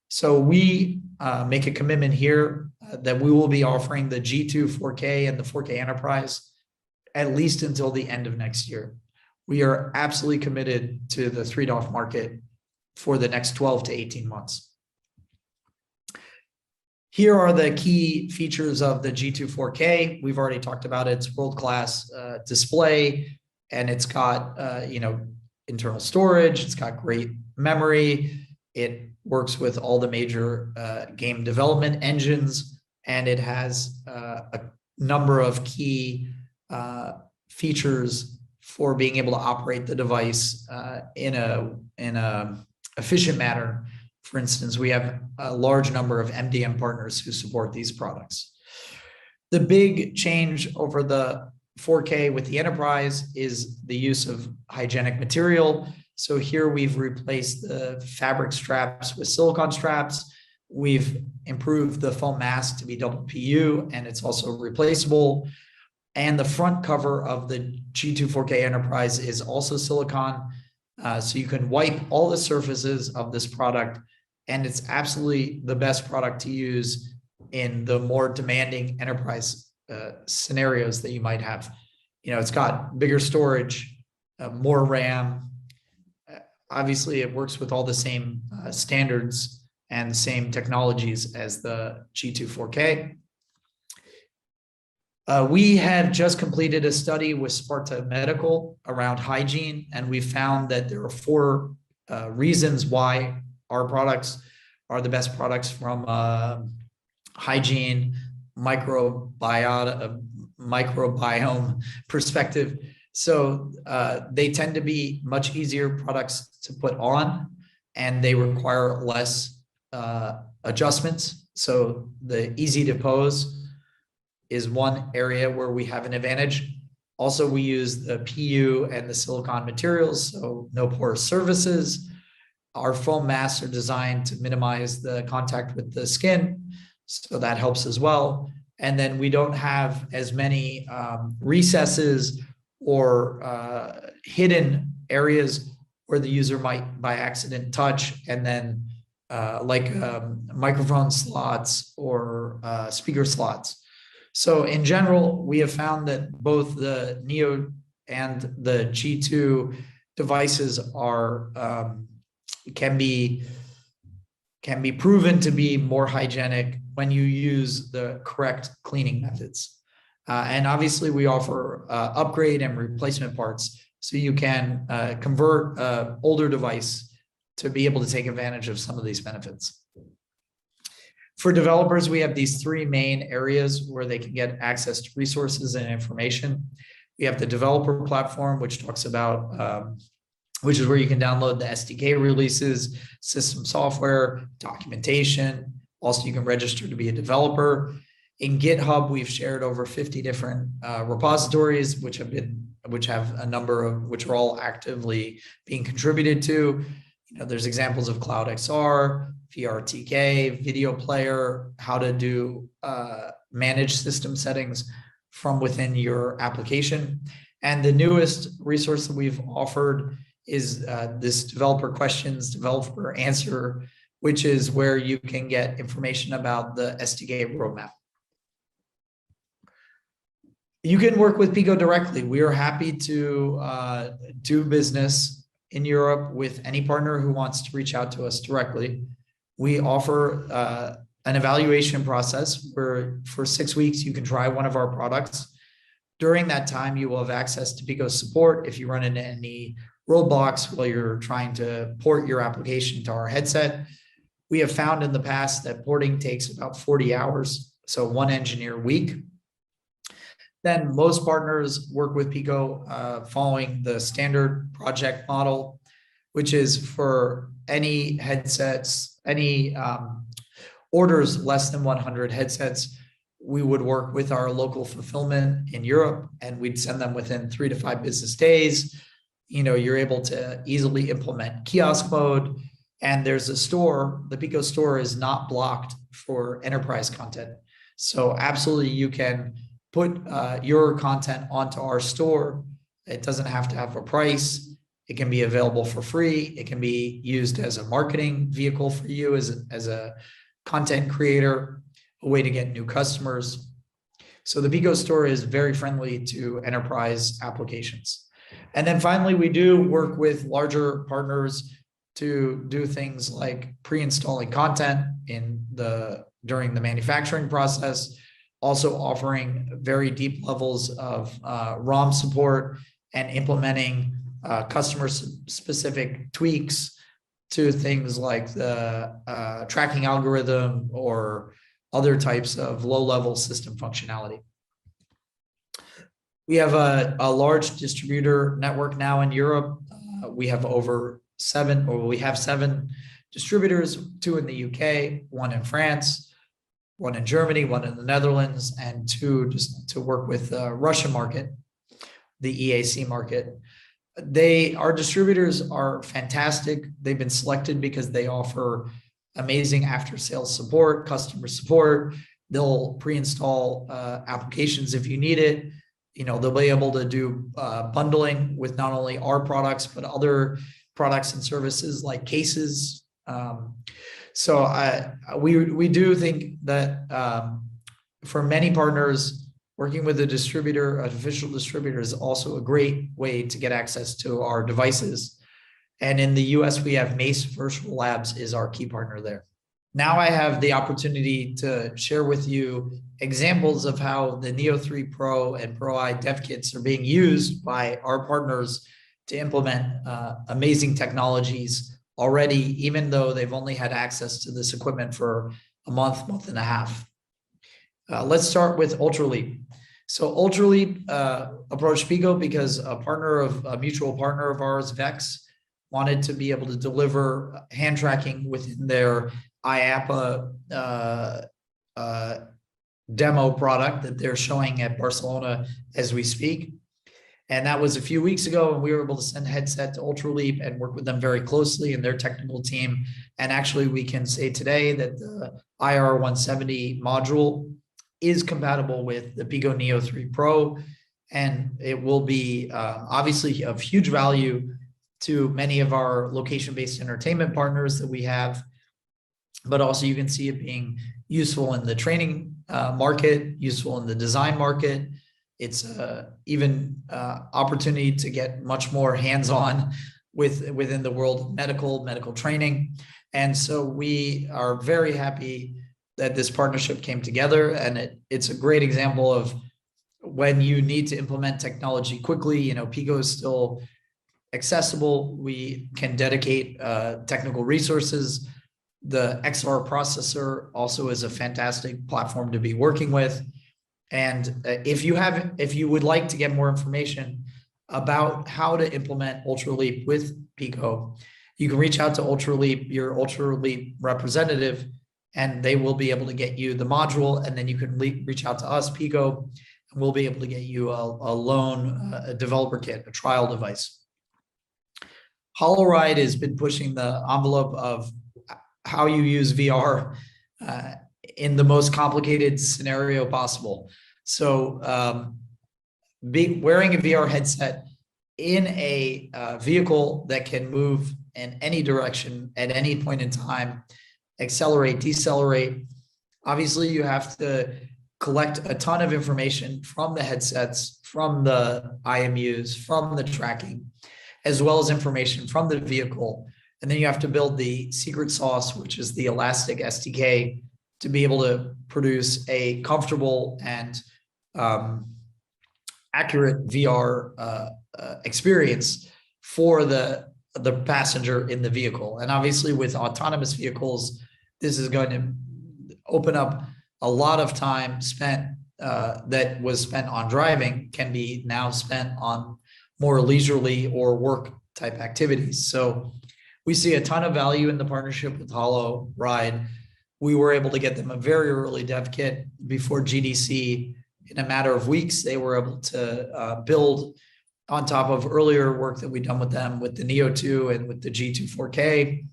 So we make a commitment here that we will be offering the G2 4K and the 4K Enterprise at least until the end of next year. We are absolutely committed to the 3DOF market for the next 12 to 18 months. Here are the key features of the G2 4K. We've already talked about it. It's world-class display, and it's got internal storage. It's got great memory. It works with all the major game development engines, and it has a number of key features for being able to operate the device in a efficient manner. For instance, we have a large number of MDM partners who support these products. The big change over the 4K with the enterprise is the use of hygienic material. So here we've replaced the fabric straps with silicone straps. We've improved the foam mask to be double PU, and it's also replaceable. And the front cover of the G2 4K Enterprise is also silicone. So you can wipe all the surfaces of this product, and it's absolutely the best product to use in the more demanding enterprise scenarios that you might have. You know, it's got bigger storage, more RAM. Obviously, it works with all the same standards and same technologies as the G2 4K. We have just completed a study with Sparta Medical around hygiene, and we found that there are 4 reasons why our products are the best products from hygiene, microbiome perspective. So they tend to be much easier products to put on, and they require less adjustments. So the easy to pose is one area where we have an advantage. Also, we use the PU and the silicone materials, so no porous surfaces. Our foam masks are designed to minimize the contact with the skin, so that helps as well. And then we don't have as many recesses or hidden areas where the user might by accident touch, and then like microphone slots or speaker slots. So in general, we have found that both the Neo and the G2 devices are can be proven to be more hygienic when you use the correct cleaning methods. And obviously, we offer upgrade and replacement parts, so you can convert an older device to be able to take advantage of some of these benefits. For developers, we have these 3 main areas where they can get access to resources and information. We have the developer platform, which talks about, which is where you can download the SDK releases, system software, documentation. Also, you can register to be a developer. In GitHub, we've shared over 50 different repositories, which have a number of, which are all actively being contributed to. You know, there's examples of Cloud XR, VRTK, video player, how to do manage system settings from within your application. And the newest resource that we've offered is this developer questions, developer answer, which is where you can get information about the SDK roadmap. You can work with Pico directly. We are happy to do business in Europe with any partner who wants to reach out to us directly. We offer an evaluation process where for 6 weeks you can try one of our products. During that time, you will have access to Pico support if you run into any roadblocks while you're trying to port your application to our headset. We have found in the past that porting takes about 40 hours, so 1 engineer week. Then most partners work with Pico following the standard project model, which is for any headsets, any orders less than 100 headsets, we would work with our local fulfillment in Europe, and we'd send them within 3 to 5 business days. You know, you're able to easily implement kiosk mode, and there's a store. The Pico store is not blocked for enterprise content. So absolutely, you can put your content onto our store. It doesn't have to have a price. It can be available for free. It can be used as a marketing vehicle for you as a content creator, a way to get new customers. So the Pico store is very friendly to enterprise applications. And then finally, we do work with larger partners to do things like pre-installing content during the manufacturing process, also offering very deep levels of ROM support and implementing customer-specific tweaks to things like the tracking algorithm or other types of low-level system functionality. We have a large distributor network now in Europe. We have 7 distributors, 2 in the UK, 1 in France, 1 in Germany, 1 in the Netherlands, and 2 just to work with the Russian market, the EAC market. Our distributors are fantastic. They've been selected because they offer amazing after-sales support, customer support. They'll pre-install applications if you need it. They'll be able to do bundling with not only our products, but other products and services like cases. So we do think that for many partners, working with a distributor, an official distributor, is also a great way to get access to our devices. And in the US, we have Mace Virtual Labs is our key partner there. Now I have the opportunity to share with you examples of how the Neo 3 Pro and Pro Eye dev kits are being used by our partners to implement amazing technologies already, even though they've only had access to this equipment for a month and a half. Let's start with Ultraleap. So Ultraleap approached Pico because a mutual partner of ours, Vex, wanted to be able to deliver hand tracking within their IAPA demo product that they're showing at Barcelona as we speak. And that was a few weeks ago, and we were able to send a headset to Ultraleap and work with them very closely in their technical team. And actually, we can say today that the IR170 module is compatible with the Pico Neo 3 Pro, and it will be obviously of huge value to many of our location-based entertainment partners that we have, but also you can see it being useful in the training market, useful in the design market. It's even opportunity to get much more hands-on within the world of medical training. And so we are very happy that this partnership came together, and it's a great example of when you need to implement technology quickly. Pico is still accessible. We can dedicate technical resources. The XR processor also is a fantastic platform to be working with. And if you would like to get more information about how to implement Ultraleap with Pico, you can reach out to Ultraleap, your Ultraleap representative, and they will be able to get you the module. And then you can reach out to us, Pico, and we'll be able to get you a loan, a developer kit, a trial device. HoloRide has been pushing the envelope of how you use VR in the most complicated scenario possible. So wearing a VR headset in a vehicle that can move in any direction at any point in time, accelerate, decelerate. Obviously, you have to collect a ton of information from the headsets, from the IMUs, from the tracking, as well as information from the vehicle. And then you have to build the secret sauce, which is the Elastic SDK, to be able to produce a comfortable and accurate VR experience for the passenger in the vehicle. And obviously with autonomous vehicles, this is going to open up a lot of time spent that was spent on driving can be now spent on more leisurely or work type activities. So we see a ton of value in the partnership with HoloRide. We were able to get them a very early dev kit before GDC. In a matter of weeks, they were able to build on top of earlier work that we've done with them with the Neo 2 and with the G2 4K.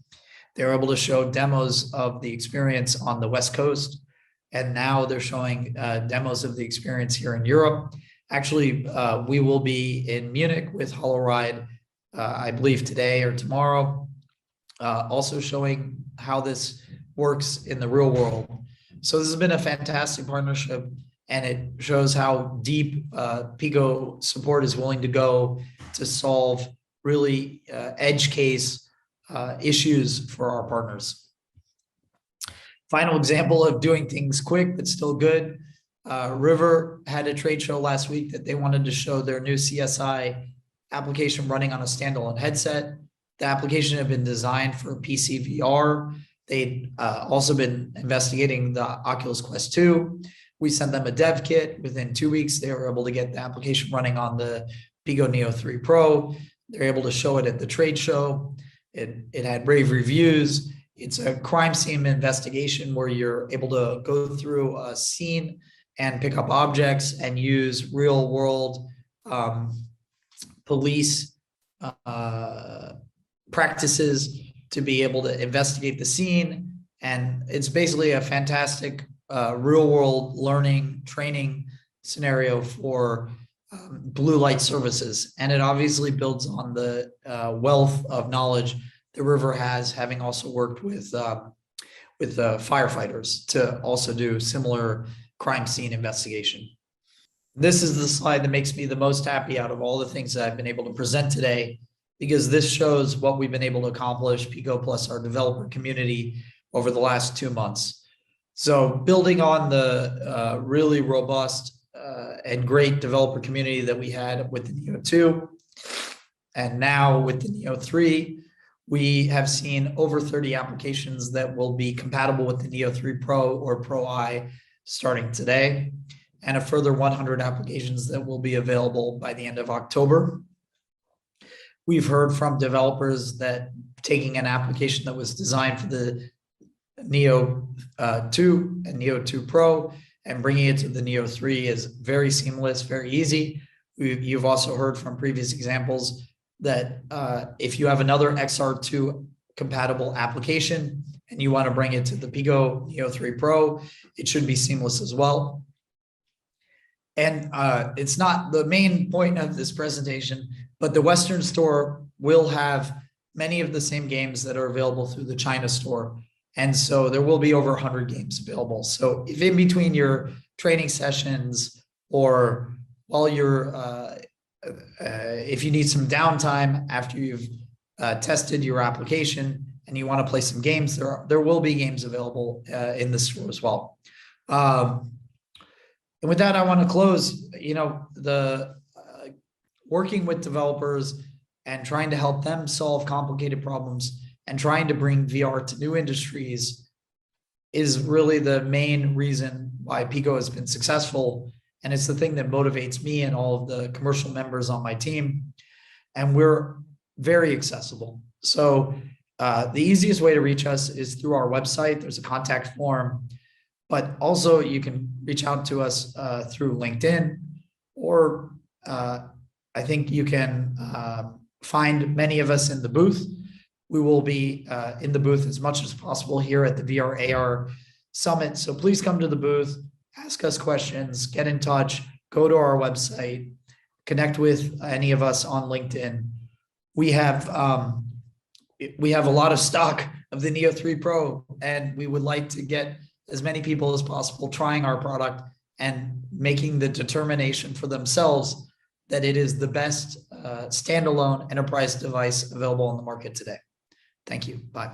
They were able to show demos of the experience on the West Coast. And now they're showing demos of the experience here in Europe. Actually, we will be in Munich with HoloRide, I believe today or tomorrow, also showing how this works in the real world. So this has been a fantastic partnership, and it shows how deep Pico support is willing to go to solve really edge case issues for our partners. Final example of doing things quick but still good. River had a trade show last week that they wanted to show their new CSI application running on a standalone headset. The application had been designed for PC VR. They'd also been investigating the Oculus Quest 2. We sent them a dev kit. Within 2 weeks, they were able to get the application running on the Pico Neo 3 Pro. They're able to show it at the trade show. It had rave reviews. It's a crime scene investigation where you're able to go through a scene and pick up objects and use real world police practices to be able to investigate the scene. And it's basically a fantastic real world learning training scenario for blue light services. And it obviously builds on the wealth of knowledge the river has, having also worked with firefighters to also do similar crime scene investigation. This is the slide that makes me the most happy out of all the things that I've been able to present today, because this shows what we've been able to accomplish, Pico plus our developer community, over the last 2 months. So building on the really robust and great developer community that we had with the Neo 2, and now with the Neo 3, we have seen over 30 applications that will be compatible with the Neo 3 Pro or Pro I starting today, and a further 100 applications that will be available by the end of October. We've heard from developers that taking an application that was designed for the Neo 2 and Neo 2 Pro and bringing it to the Neo 3 is very seamless, very easy. You've also heard from previous examples that if you have another XR2 compatible application and you want to bring it to the Pico Neo 3 Pro, it should be seamless as well. And it's not the main point of this presentation, but the Western store will have many of the same games that are available through the China store. And so there will be over 100 games available. So if in between your training sessions or while you're, if you need some downtime after you've tested your application and you want to play some games, there will be games available in the store as well. And with that, I want to close, working with developers and trying to help them solve complicated problems and trying to bring VR to new industries is really the main reason why Pico has been successful. And it's the thing that motivates me and all of the commercial members on my team. And we're very accessible. So the easiest way to reach us is through our website. There's a contact form, but also you can reach out to us through LinkedIn, or I think you can find many of us in the booth. We will be in the booth as much as possible here at the VR AR Summit. So please come to the booth, ask us questions, get in touch, go to our website, connect with any of us on LinkedIn. We have a lot of stock of the Neo 3 Pro, and we would like to get as many people as possible trying our product and making the determination for themselves that it is the best standalone enterprise device available on the market today. Thank you. Bye.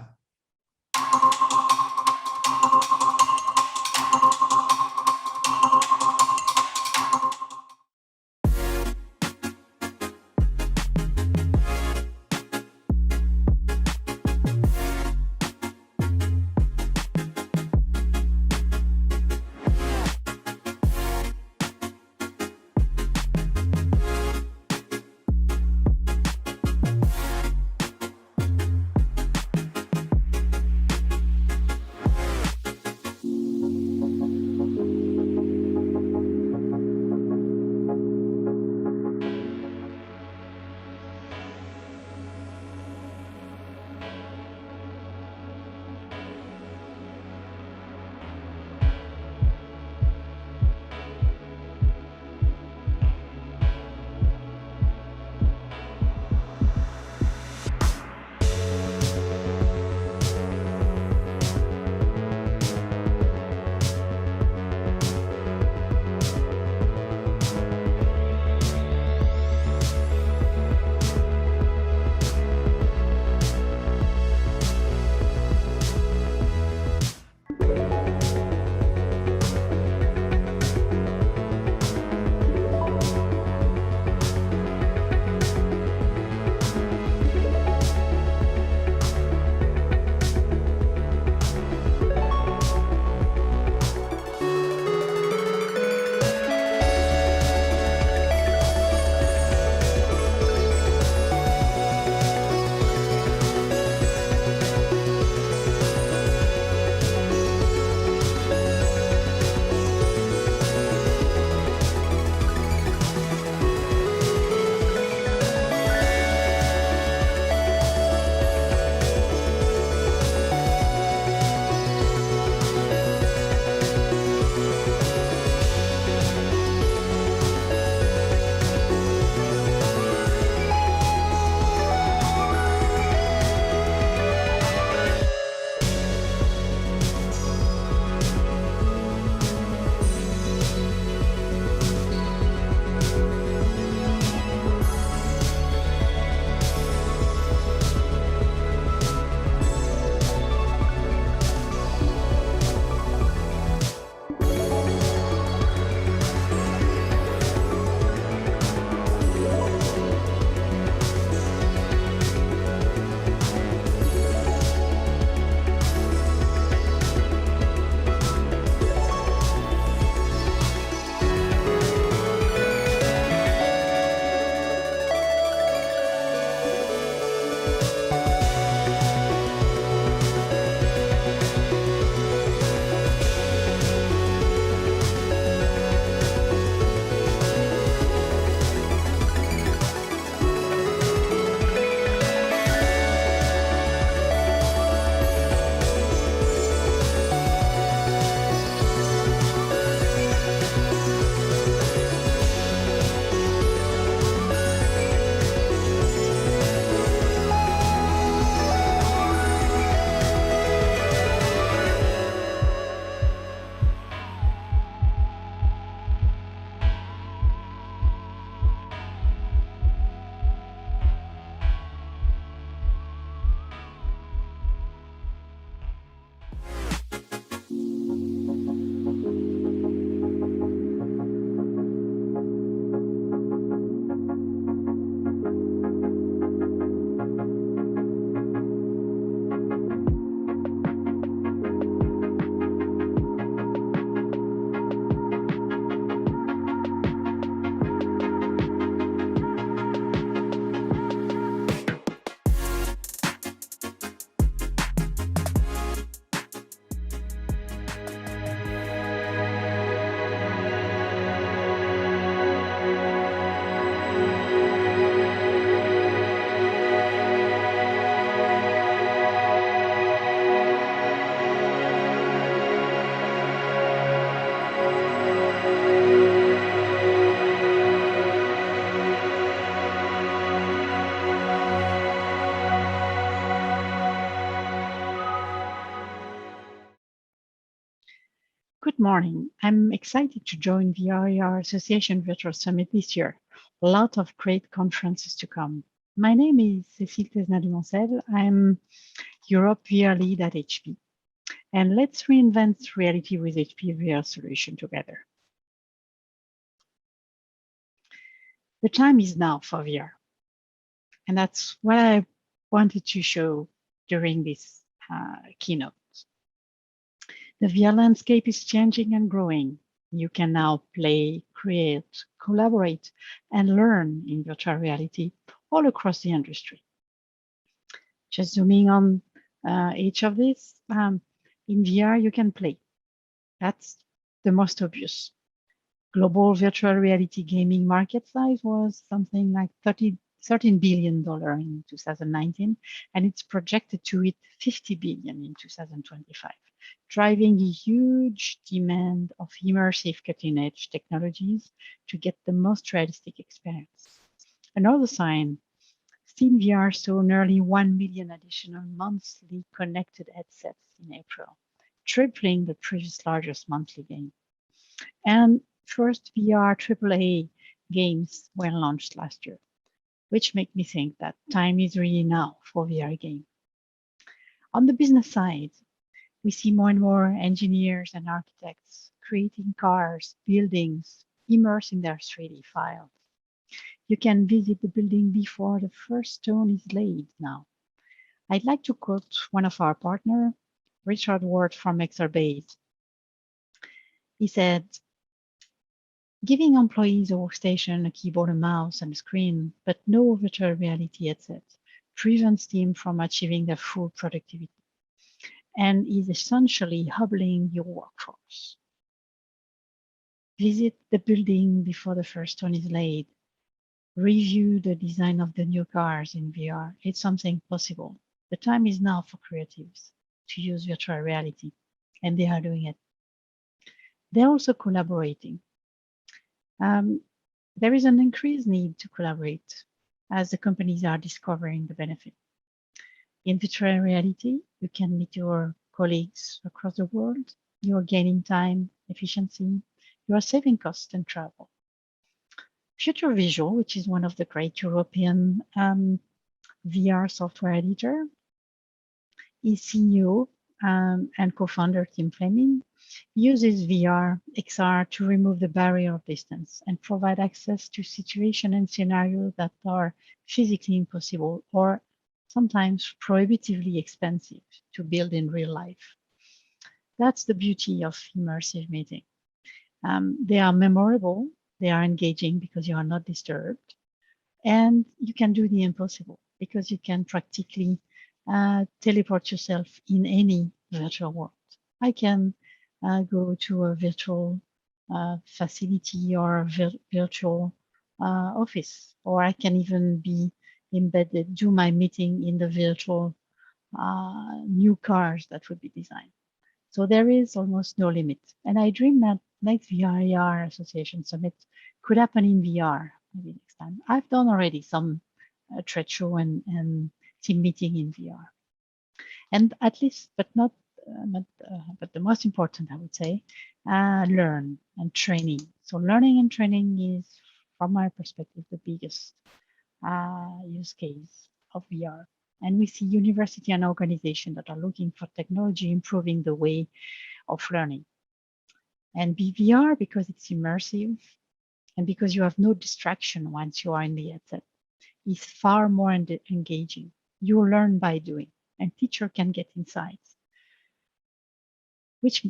morning. I'm excited to join the VR Association Virtual Summit this year. A lot of great conferences to come. My name is Cécile Tesna-Dumancel. I'm Europe VR lead at HP. And let's reinvent reality with HP VR solution together. The time is now for VR. And that's what I wanted to show during this keynote. The VR landscape is changing and growing. You can now play, create, collaborate, and learn in virtual reality all across the industry. Just zooming on each of these, in VR, you can play. That's the most obvious. Global virtual reality gaming market size was something like $13 billion in 2019, and it's projected to hit $50 billion in 2025, driving a huge demand of immersive cutting-edge technologies to get the most realistic experience. Another sign, Steam VR saw nearly 1 million additional monthly connected headsets in April, tripling the previous largest monthly game. And first VR AAA games were launched last year, which make me think that time is really now for VR game. On the business side, we see more and more engineers and architects creating cars, buildings, immersed in their 3D files. You can visit the building before the first stone is laid now. I'd like to quote one of our partners, Richard Ward from XRBase. He said, "Giving employees a workstation, a keyboard, a mouse, and a screen, but no virtual reality headset, prevents them from achieving their full productivity and is essentially hobbling your workforce. Visit the building before the first stone is laid. Review the design of the new cars in VR. It's something possible. The time is now for creatives to use virtual reality, and they are doing it. They're also collaborating. There is an increased need to collaborate as the companies are discovering the benefit. In virtual reality, you can meet your colleagues across the world. You are gaining time, efficiency. You are saving costs and travel. Future Visual, which is one of the great European VR software editor, is CEO and co-founder Tim Fleming, uses VR, XR to remove the barrier of distance and provide access to situations and scenarios that are physically impossible or sometimes prohibitively expensive to build in real life. That's the beauty of immersive meeting. They are memorable, they are engaging because you are not disturbed, and you can do the impossible because you can practically teleport yourself in any virtual world. I can go to a virtual facility or a virtual office, or I can even be embedded, do my meeting in the virtual new cars that would be designed. So there is almost no limit. And I dream that next VR Association Summit could happen in VR maybe next time. I've done already some trade show and team meeting in VR. And at least, but the most important, I would say, learn and training. So learning and training is, from my perspective, the biggest use case of VR. And we see university and organizations that are looking for technology improving the way of learning. And VR, because it's immersive and because you have no distraction once you are in the headset, is far more engaging. You learn by doing, and teacher can get insights, which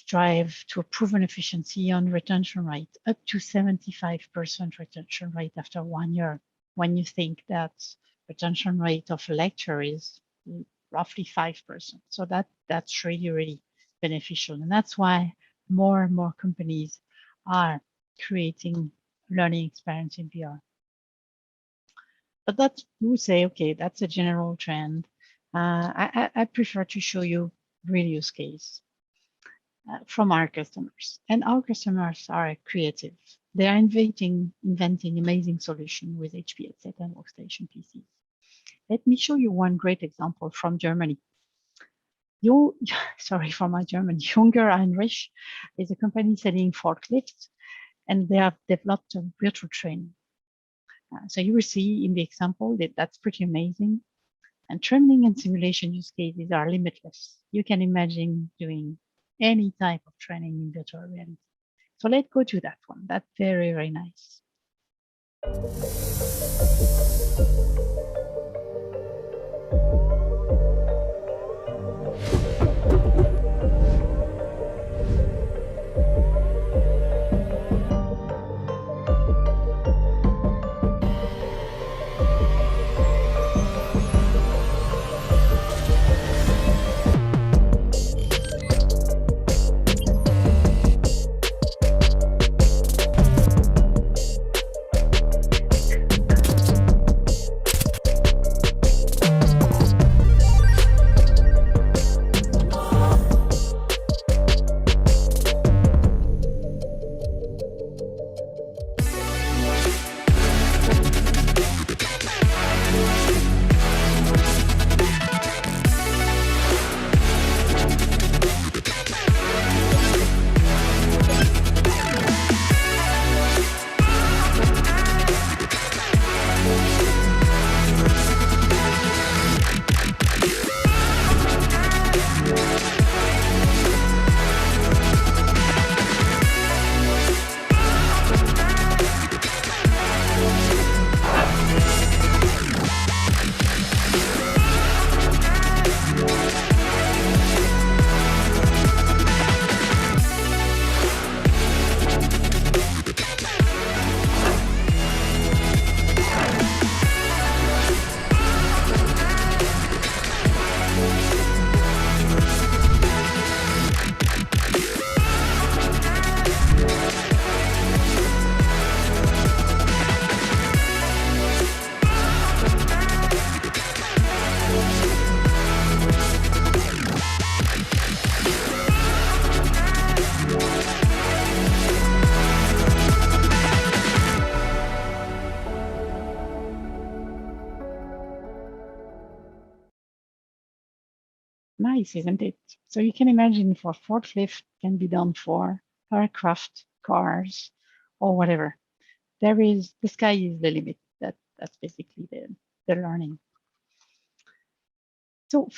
drive to a proven efficiency on retention rate, up to 75% retention rate after 1 year, when you think that retention rate of a lecture is roughly 5%. So that's really, really beneficial. And that's why more and more companies are creating learning experience in VR. But that's, you would say, okay, that's a general trend. I prefer to show you real use case from our customers. And our customers are creative. They are inventing amazing solutions with HP headset and workstation PCs. Let me show you one great example from Germany. sorry for my German, Junger Heinrich is a company selling forklifts, and they have developed a virtual train. So you will see in the example that that's pretty amazing. And training and simulation use cases are limitless. You can imagine doing any type of training in virtual reality. So let's go to that one. That's very, very nice. Nice, isn't it? So you can imagine for forklift can be done for aircraft, cars, or whatever. The sky is the limit. That's basically the learning. So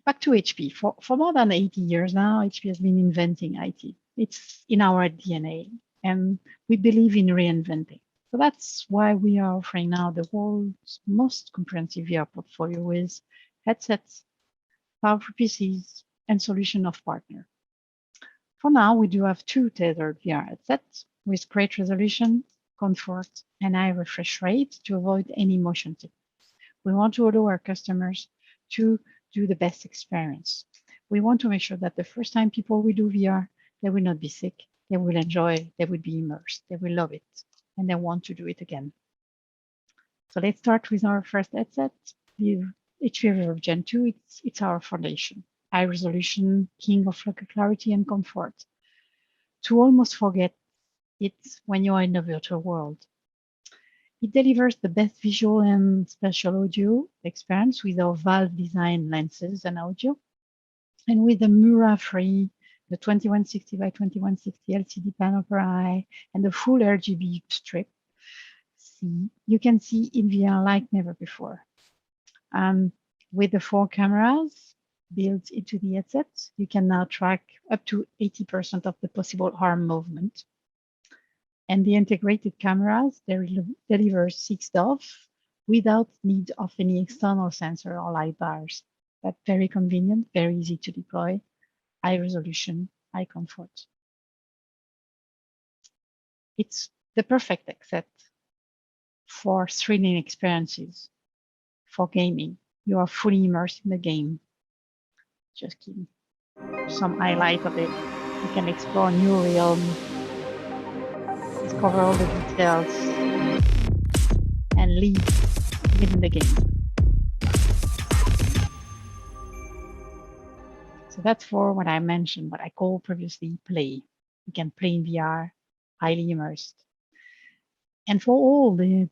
back to HP, for more than 80 years now, HP has been inventing IT. It's in our DNA, and we believe in reinventing. So that's why we are offering now the world's most comprehensive VR portfolio with headsets, powerful PCs, and solution of partner. For now, we do have 2 tethered VR headsets with great resolution, comfort, and high refresh rate to avoid any motion sickness. We want to allow our customers to do the best experience. We want to make sure that the first time people will do VR, they will not be sick, they will enjoy, they will be immersed, they will love it, and they want to do it again. So let's start with our first headset, the HP Reverb Gen 2. It's our foundation. High resolution, king of local clarity and comfort. To almost forget it when you are in the virtual world. It delivers the best visual and spatial audio experience with our Valve design lenses and audio. And with the Mura-free, the 2160 by 2160 LCD panel per eye, and the full RGB strip, you can see in VR like never before. With the 4 cameras built into the headset, you can now track up to 80% of the possible arm movement. And the integrated cameras, they deliver 6 DOF without need of any external sensor or light bars. That's very convenient, very easy to deploy, high resolution, high comfort. It's the perfect headset for thrilling experiences, for gaming. You are fully immersed in the game. Just kidding. Some highlight of it. You can explore new realms, discover all the details, and live within the game. So that's for what I mentioned, what I called previously play. You can play in VR, highly immersed. And for all the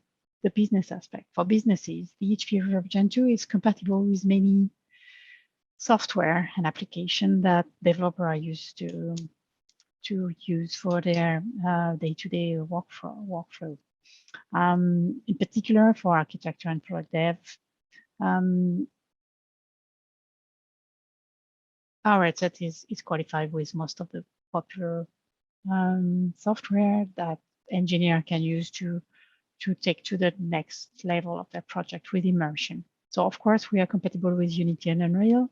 business aspect, for businesses, the HP Reverb Gen 2 is compatible with many software and application that developers are used to use for their day-to-day workflow. In particular, for architecture and product dev, our headset is qualified with most of the popular software that engineer can use to take to the next level of their project with immersion. So of course, we are compatible with Unity and Unreal.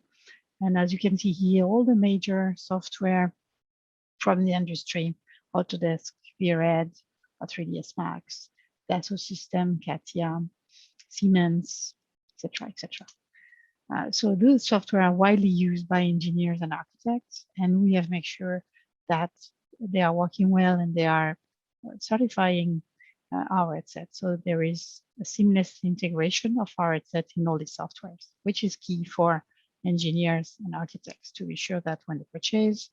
And as you can see here, all the major software from the industry, Autodesk, VRED, 3ds Max, Dassault System, CATIA, Siemens, etc., etc. So those software are widely used by engineers and architects, and we have made sure that they are working well and they are certifying our headset. So there is a seamless integration of our headset in all these softwares, which is key for engineers and architects to be sure that when they purchase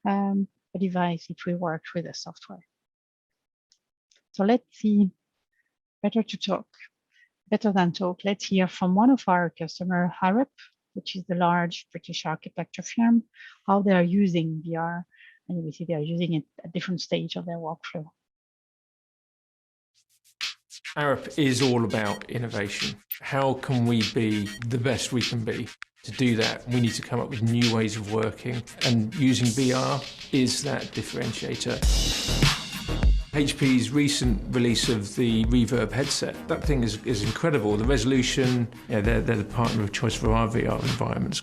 a device, it will work with the software. So let's see, better than talk, let's hear from one of our customers, Harrop, which is the large British architecture firm, how they are using VR. And we see they are using it at different stage of their workflow. Harrop is all about innovation. How can we be the best we can be? To do that, we need to come up with new ways of working, and using VR is that differentiator. HP's recent release of the Reverb headset, that thing is incredible. The resolution, they're the partner of choice for our VR environments.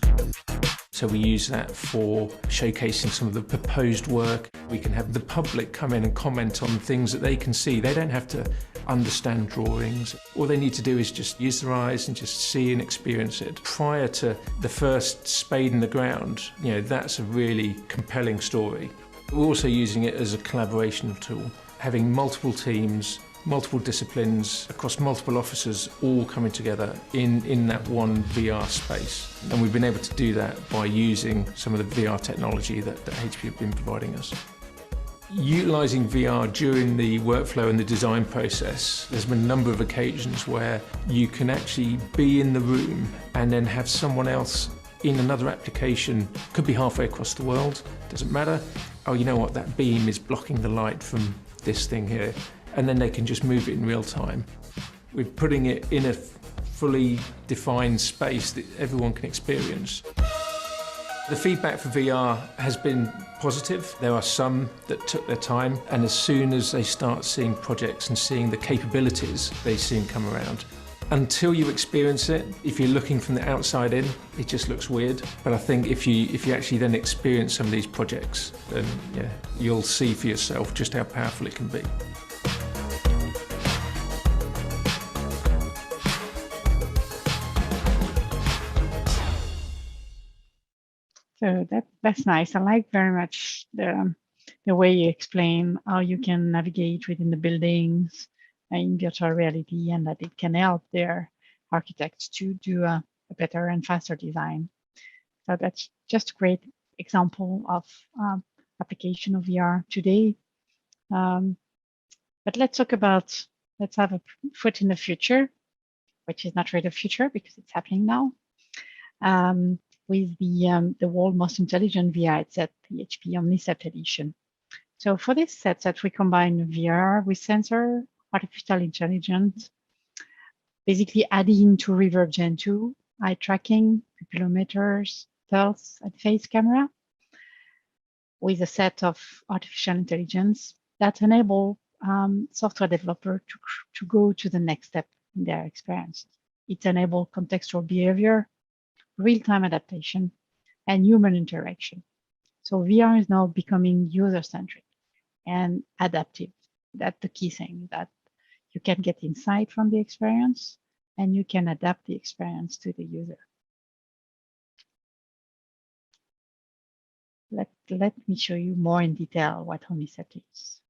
So we use that for showcasing some of the proposed work. We can have the public come in and comment on things that they can see. They don't have to understand drawings. All they need to do is just use their eyes and just see and experience it. Prior to the first spade in the ground, that's a really compelling story. We're also using it as a collaboration tool, having multiple teams, multiple disciplines across multiple offices all coming together in that one VR space. And we've been able to do that by using some of the VR technology that HP have been providing us. Utilising VR during the workflow and the design process, there's been a number of occasions where you can actually be in the room and then have someone else in another application, could be halfway across the world, doesn't matter. Oh, you know what, that beam is blocking the light from this thing here. And then they can just move it in real time. We're putting it in a fully defined space that everyone can experience. The feedback for VR has been positive. There are some that took their time, and as soon as they start seeing projects and seeing the capabilities, they soon come around. Until you experience it, if you're looking from the outside in, it just looks weird. But I think if you actually then experience some of these projects, then you'll see for yourself just how powerful it can be. So that's nice. I like very much the way you explain how you can navigate within the buildings in virtual reality, and that it can help their architects to do a better and faster design. So that's just a great example of application of VR today. But let's have a foot in the future, which is not really the future because it's happening now. With the world's most intelligent VR headset, the HP Omnicept Edition. So for this headset, we combine VR with sensor, artificial intelligence, basically adding to Reverb Gen 2, eye tracking, pupillometers, pulse, and face camera, with a set of artificial intelligence that enable software developer to go to the next step in their experience. It enables contextual behavior, real-time adaptation, and human interaction. So VR is now becoming user-centric and adaptive. That's the key thing, that you can get insight from the experience and you can adapt the experience to the user. Let me show you more in detail what Omnicept is.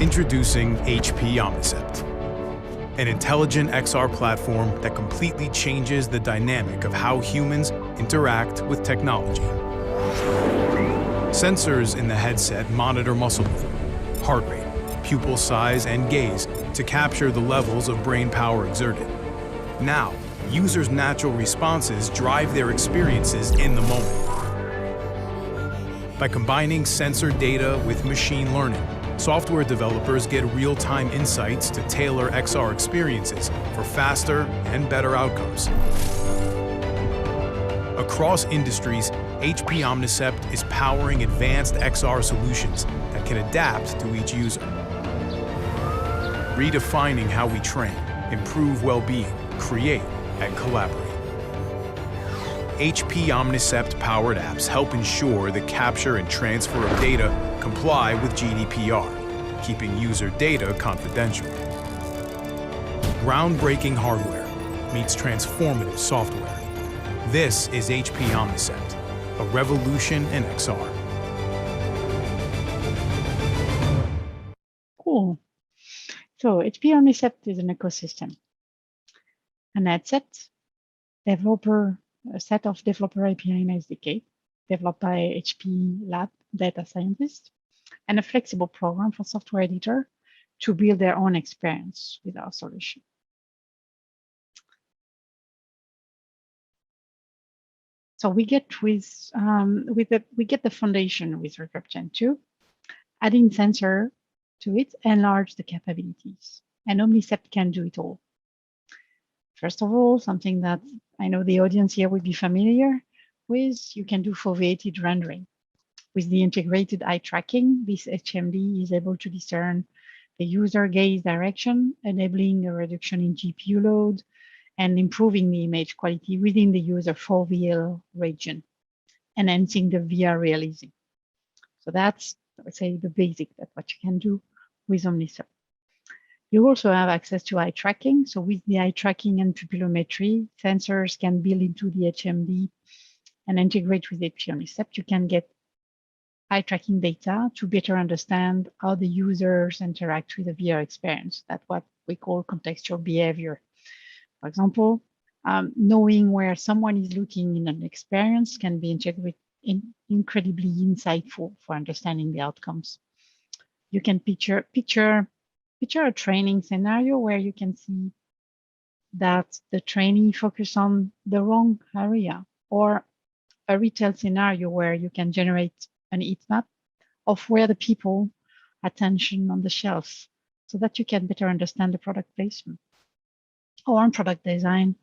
Introducing HP Omnicept, an intelligent XR platform that completely changes the dynamic of how humans interact with technology. Sensors in the headset monitor muscle movement, heart rate, pupil size, and gaze to capture the levels of brain power exerted. Now, users' natural responses drive their experiences in the moment. By combining sensor data with machine learning, software developers get real-time insights to tailor XR experiences for faster and better outcomes. Across industries, HP Omnicept is powering advanced XR solutions that can adapt to each user. Redefining how we train, improve well-being, create, and collaborate. HP Omnicept powered apps help ensure the capture and transfer of data comply with GDPR, keeping user data confidential. Groundbreaking hardware meets transformative software. This is HP Omnicept, a revolution in XR. Cool. So HP Omnicept is an ecosystem. An headset, a set of developer API and SDK developed by HP Lab data scientists, and a flexible program for software editor to build their own experience with our solution. So we get we get the foundation with Reverb Gen 2, adding sensor to it, enlarge the capabilities, and Omnicept can do it all. First of all, something that I know the audience here will be familiar with, you can do foveated rendering. With the integrated eye tracking, this HMD is able to discern the user gaze direction, enabling a reduction in GPU load and improving the image quality within the user foveal region, enhancing the VR realism. So that's, I would say, the basic, that's what you can do with Omnicept. You also have access to eye tracking. So with the eye tracking and pupillometry, sensors can build into the HMD and integrate with HP Omnicept. You can get eye tracking data to better understand how the users interact with the VR experience. That's what we call contextual behavior. For example, knowing where someone is looking in an experience can be incredibly insightful for understanding the outcomes. You can picture a training scenario where you can see that the trainee focus on the wrong area, or a retail scenario where you can generate an heat map of where the people attention on the shelves so that you can better understand the product placement. Or on product design,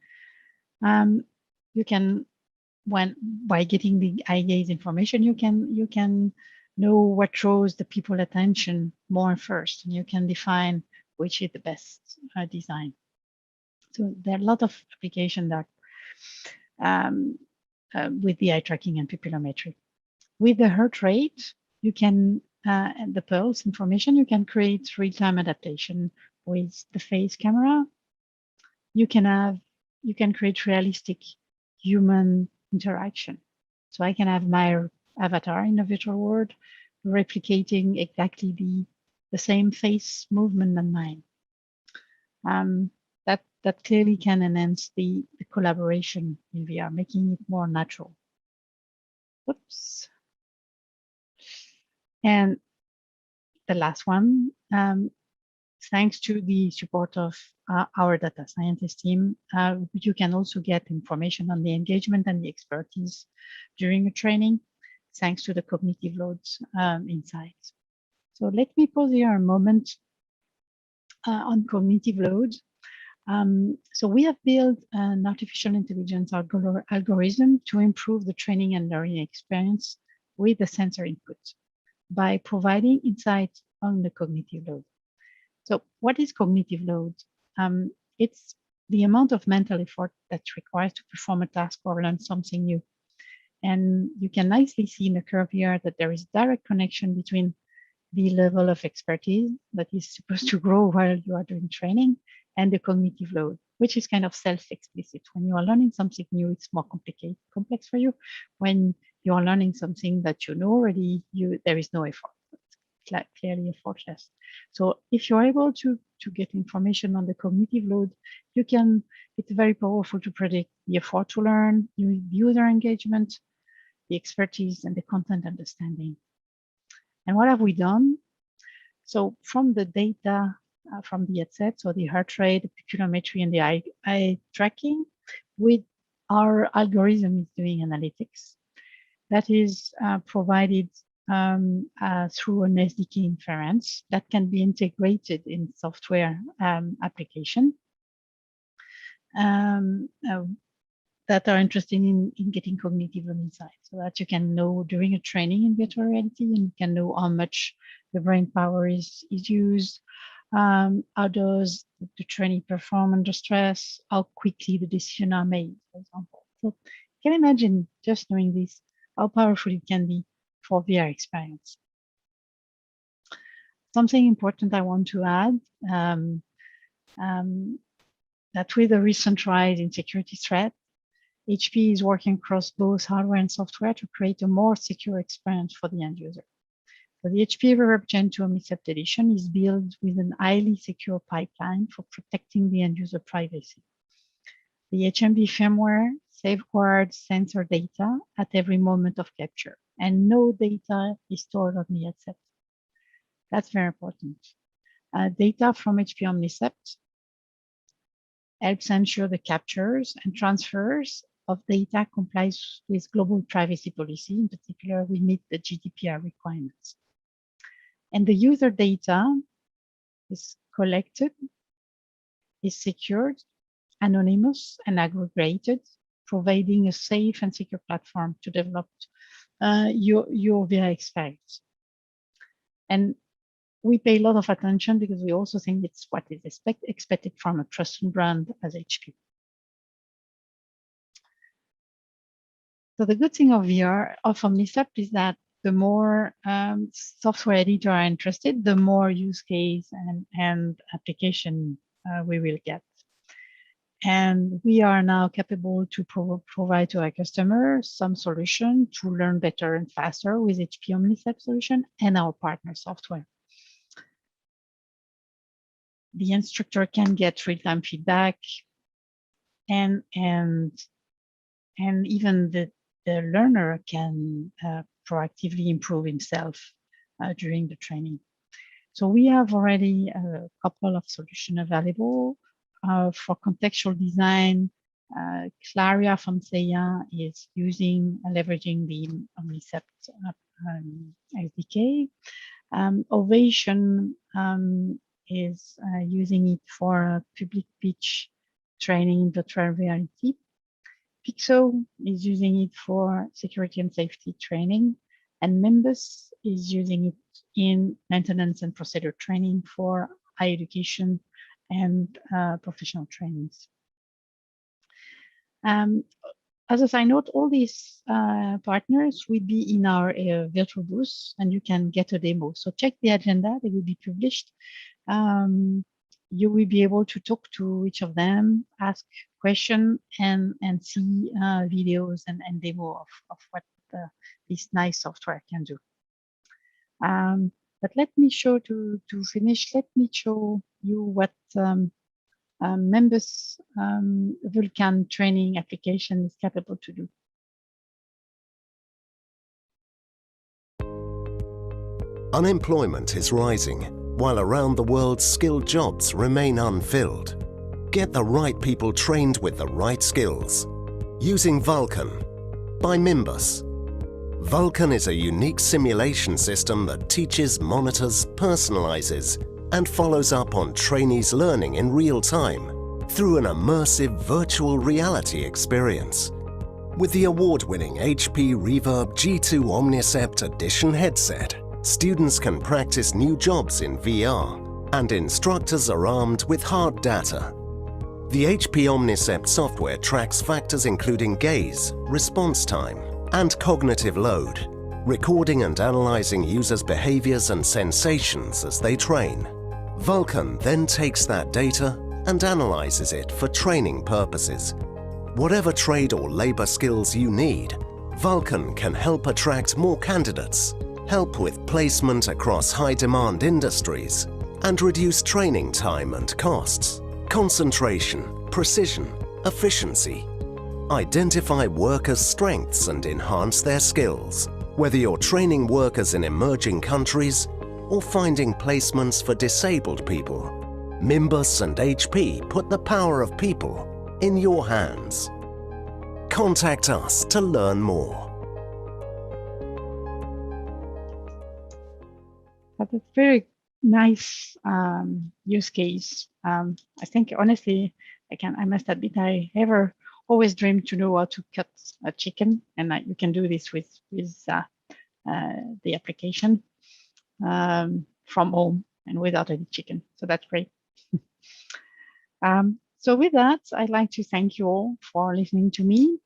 you can, by getting the eye gaze information, you can know what draws the people attention more first, and you can define which is the best design. So there are a lot of applications that with the eye tracking and pupillometry. With the heart rate, you can and the pulse information, you can create real-time adaptation with the face camera. You can create realistic human interaction. So I can have my avatar in a virtual world replicating exactly the same face movement than mine. That clearly can enhance the collaboration in VR, making it more natural. Oops. And the last one, thanks to the support of our data scientist team, you can also get information on the engagement and the expertise during a training, thanks to the cognitive loads insights. So let me pause here a moment on cognitive load. So we have built an artificial intelligence algorithm to improve the training and learning experience with the sensor input by providing insights on the cognitive load. So what is cognitive load? It's the amount of mental effort that's required to perform a task or learn something new. And you can nicely see in the curve here that there is direct connection between the level of expertise that is supposed to grow while you are doing training and the cognitive load, which is kind of self-explicit. When you are learning something new, it's more complex for you. When you are learning something that you know already, there is no effort. It's clearly effortless. So if you're able to get information on the cognitive load, it's very powerful to predict the effort to learn, user engagement, the expertise, and the content understanding. And what have we done? So from the data from the headset, so the heart rate, the pupillometry, and the eye tracking, with our algorithm is doing analytics. That is provided through an SDK inference that can be integrated in software application that are interested in getting cognitive insight, so that you can know during a training in virtual reality, and you can know how much the brain power is used, how does the training perform under stress, how quickly the decisions are made, for example. So you can imagine, just knowing this, how powerful it can be for VR experience. Something important I want to add, that with the recent rise in security threat, HP is working across both hardware and software to create a more secure experience for the end user. So the HP Reverb Gen 2 Omnicept Edition is built with an highly secure pipeline for protecting the end user privacy. The HMD firmware safeguards sensor data at every moment of capture, and no data is stored on the headset. That's very important. Data from HP Omnicept helps ensure the captures and transfers of data complies with global privacy policy. In particular, we meet the GDPR requirements. And the user data is collected, is secured, anonymous, and aggregated, providing a safe and secure platform to develop your VR experience. And we pay a lot of attention because we also think it's what is expected from a trusted brand as HP. So the good thing of VR, of Omnicept, is that the more software editors are interested, the more use case and application we will get. And we are now capable to provide to our customers some solution to learn better and faster with HP Omnicept solution and our partner software. The instructor can get real-time feedback, and even the learner can proactively improve himself during the training. So we have already a couple of solutions available for contextual design. Claria from Seiya is leveraging the Omnicept SDK. Ovation is using it for public pitch training in virtual reality. Pixo is using it for security and safety training, and Membus is using it in maintenance and procedure training for higher education and professional trainings. As a side note, all these partners will be in our virtual booth, and you can get a demo. So check the agenda, they will be published. You will be able to talk to each of them, ask questions, and see videos and demo of what this nice software can do. But let me show, to finish, let me show you what Membus Vulkan training application is capable to do. Unemployment is rising, while around the world skilled jobs remain unfilled. Get the right people trained with the right skills. Using Vulkan by Membus. Vulkan is a unique simulation system that teaches, monitors, personalizes, and follows up on trainees' learning in real time through an immersive virtual reality experience. With the award-winning HP Reverb G2 Omnicept Edition headset, students can practice new jobs in VR, and instructors are armed with hard data. The HP Omnicept software tracks factors including gaze, response time, and cognitive load, recording and analyzing users' behaviors and sensations as they train. Vulkan then takes that data and analyzes it for training purposes. Whatever trade or labor skills you need, Vulkan can help attract more candidates, help with placement across high-demand industries, and reduce training time and costs. Concentration, precision, efficiency. Identify workers' strengths and enhance their skills. Whether you're training workers in emerging countries, or finding placements for disabled people, Mimbus and HP put the power of people in your hands. Contact us to learn more. That's a very nice use case. I think honestly, I must admit, I ever always dreamed to know how to cut a chicken, and you can do this with the application from home and without any chicken. So that's great. So with that, I'd like to thank you all for listening to me.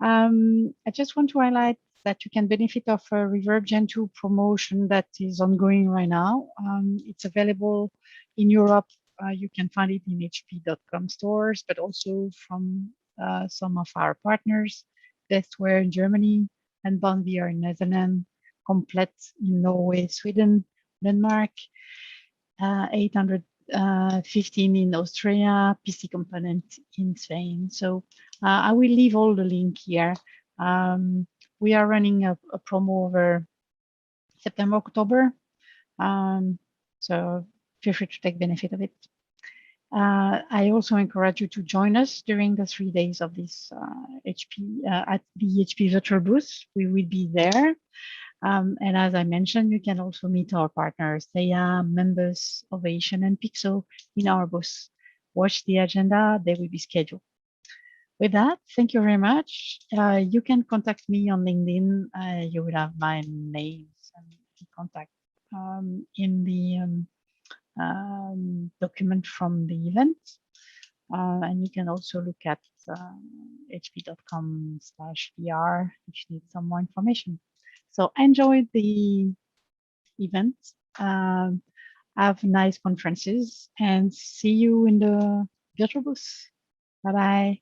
I just want to highlight that you can benefit of a Reverb Gen 2 promotion that is ongoing right now. It's available in Europe. You can find it in hp.com stores, but also from some of our partners, Bestware in Germany, and Bonvier in Netherlands, Komplett in Norway, Sweden, Denmark, 815 in Australia, PC Component in Spain. So I will leave all the link here. We are running a promo over September, October. So feel free to take benefit of it. I also encourage you to join us during the 3 days of this HP at the HP virtual booth. We will be there. And as I mentioned, you can also meet our partners, Theia, Members, Ovation, and Pixel in our booth. Watch the agenda, they will be scheduled. With that, thank you very much. You can contact me on LinkedIn. You will have my names and contact in the document from the event. And you can also look at hp.com/VR if you need some more information. So enjoy the event, have nice conferences, and see you in the virtual booth. Bye-bye.